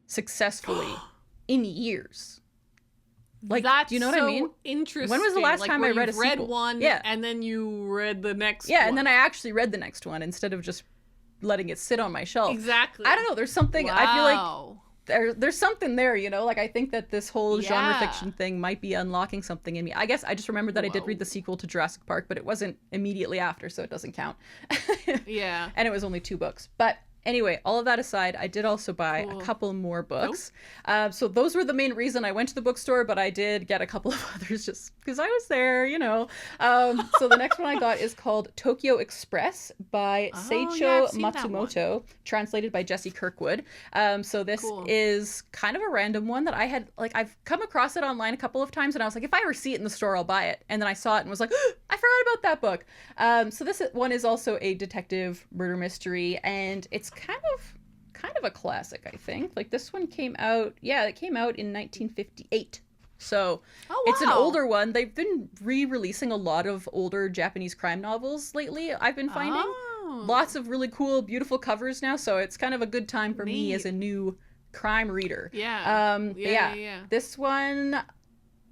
Speaker 2: successfully in years. Like,
Speaker 1: that's
Speaker 2: do you know
Speaker 1: so
Speaker 2: what I mean?
Speaker 1: Interesting.
Speaker 2: When was the last time I read a sequel?
Speaker 1: Read one, and then you read the next one.
Speaker 2: Yeah, and then I actually read the next one instead of just letting it sit on my shelf.
Speaker 1: Exactly.
Speaker 2: I don't know. There's something.
Speaker 1: Wow.
Speaker 2: I feel like there's something there, you know, like I think that this whole genre fiction thing might be unlocking something in me. I guess I just remembered that I did read the sequel to Jurassic Park, but it wasn't immediately after, so it doesn't count.
Speaker 1: Yeah.
Speaker 2: And it was only 2 books. But anyway, all of that aside, I did also buy a couple more books. So those were the main reason I went to the bookstore, but I did get a couple of others just because I was there, you know. So the next one I got is called Tokyo Express by Seicho Matsumoto, translated by Jessie Kirkwood. So this is kind of a random one that I had, like, I've come across it online a couple of times, and I was like, if I ever see it in the store, I'll buy it. And then I saw it and was like, oh, I forgot about that book. So this one is also a detective murder mystery, and it's kind of a classic, I think. Like, this one came out, it came out in 1958. So it's an older one. They've been re-releasing a lot of older Japanese crime novels lately, I've been finding. Lots of really cool, beautiful covers now, so it's kind of a good time for me as a new crime reader. This one,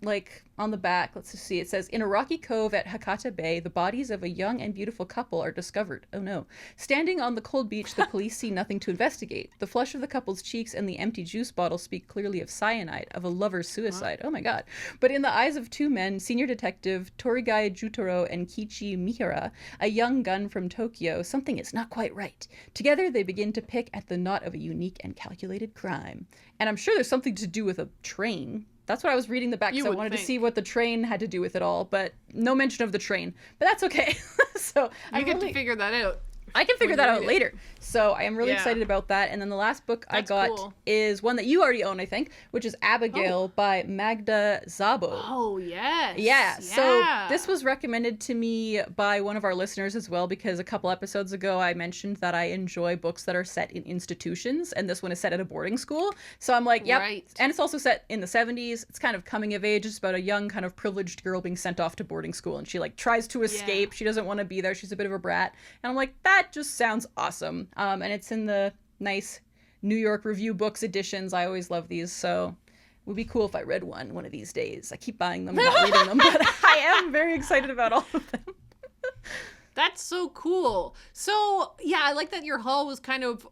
Speaker 2: like, on the back, let's just see, it says, in a rocky cove at Hakata Bay, the bodies of a young and beautiful couple are discovered. Oh no. Standing on the cold beach, the police see nothing to investigate. The flush of the couple's cheeks and the empty juice bottle speak clearly of cyanide, of a lover's suicide. Oh my god. But in the eyes of 2 men, senior detective Torigai Jutaro and Kichi Mihara, a young gun from Tokyo, something is not quite right. Together they begin to pick at the knot of a unique and calculated crime. And I'm sure there's something to do with a train. That's what I was reading the back, because I wanted to see what the train had to do with it all, but no mention of the train. But that's okay. So
Speaker 1: you get to figure that out.
Speaker 2: I can figure that out later. So I am really excited about that. And then the last book I got is one that you already own, I think, which is Abigail by Magda Szabo.
Speaker 1: Oh, yes.
Speaker 2: Yeah. So this was recommended to me by one of our listeners as well, because a couple episodes ago I mentioned that I enjoy books that are set in institutions, and this one is set at a boarding school. So I'm like, yep. Right. And it's also set in the 70s. It's kind of coming of age. It's about a young kind of privileged girl being sent off to boarding school, and she like tries to escape. She doesn't want to be there. She's a bit of a brat. And I'm like, that just sounds awesome. And it's in the nice New York Review Books editions. I always love these, so it would be cool if I read one of these days. I keep buying them and not reading them, but I am very excited about all of them.
Speaker 1: That's so cool. So, yeah, I like that your haul was kind of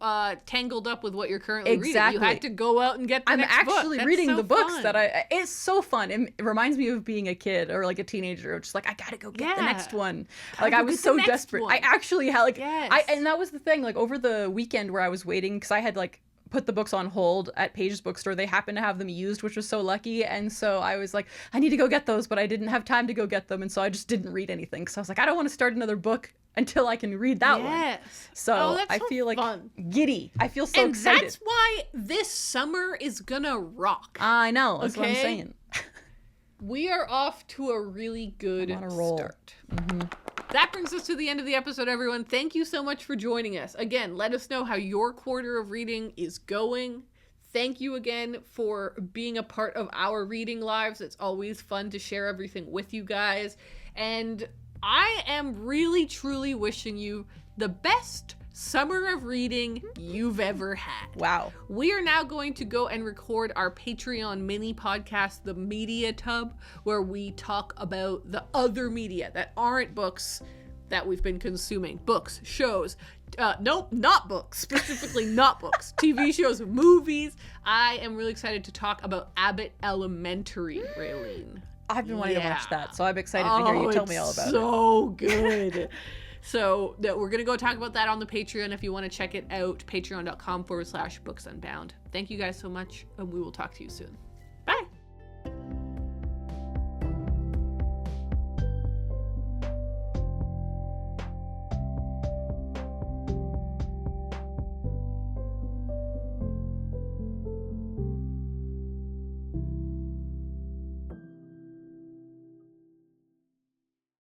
Speaker 1: tangled up with what you're currently reading. You had to go out and get the next book. I'm actually
Speaker 2: reading the books that it's so fun. It reminds me of being a kid or like a teenager, just like, I gotta go get the next one. Like, I was so desperate. I actually had like, and that was the thing, like over the weekend where I was waiting, because I had like put the books on hold at Page's bookstore. They happened to have them used, which was so lucky. And so I was like, I need to go get those, but I didn't have time to go get them. And so I just didn't read anything. So I was like, I don't want to start another book until I can read that one. So I feel like giddy. I feel so excited.
Speaker 1: That's why this summer is gonna rock.
Speaker 2: I know. That's what I'm saying.
Speaker 1: We are off to a really good start.
Speaker 2: Mm-hmm.
Speaker 1: That brings us to the end of the episode, everyone. Thank you so much for joining us. Again, let us know how your quarter of reading is going. Thank you again for being a part of our reading lives. It's always fun to share everything with you guys. And I am really, truly wishing you the best summer of reading you've ever had.
Speaker 2: Wow.
Speaker 1: We are now going to go and record our Patreon mini podcast, The Media Tub, where we talk about the other media that aren't books that we've been consuming. Books, shows, nope, not books, specifically not books, TV shows, movies. I am really excited to talk about Abbott Elementary, Raeleen.
Speaker 2: I've been wanting to watch that, so I'm excited to hear you tell me all about it.
Speaker 1: So good. So we're going to go talk about that on the Patreon. If you want to check it out, patreon.com/booksunbound. Thank you guys so much, and we will talk to you soon.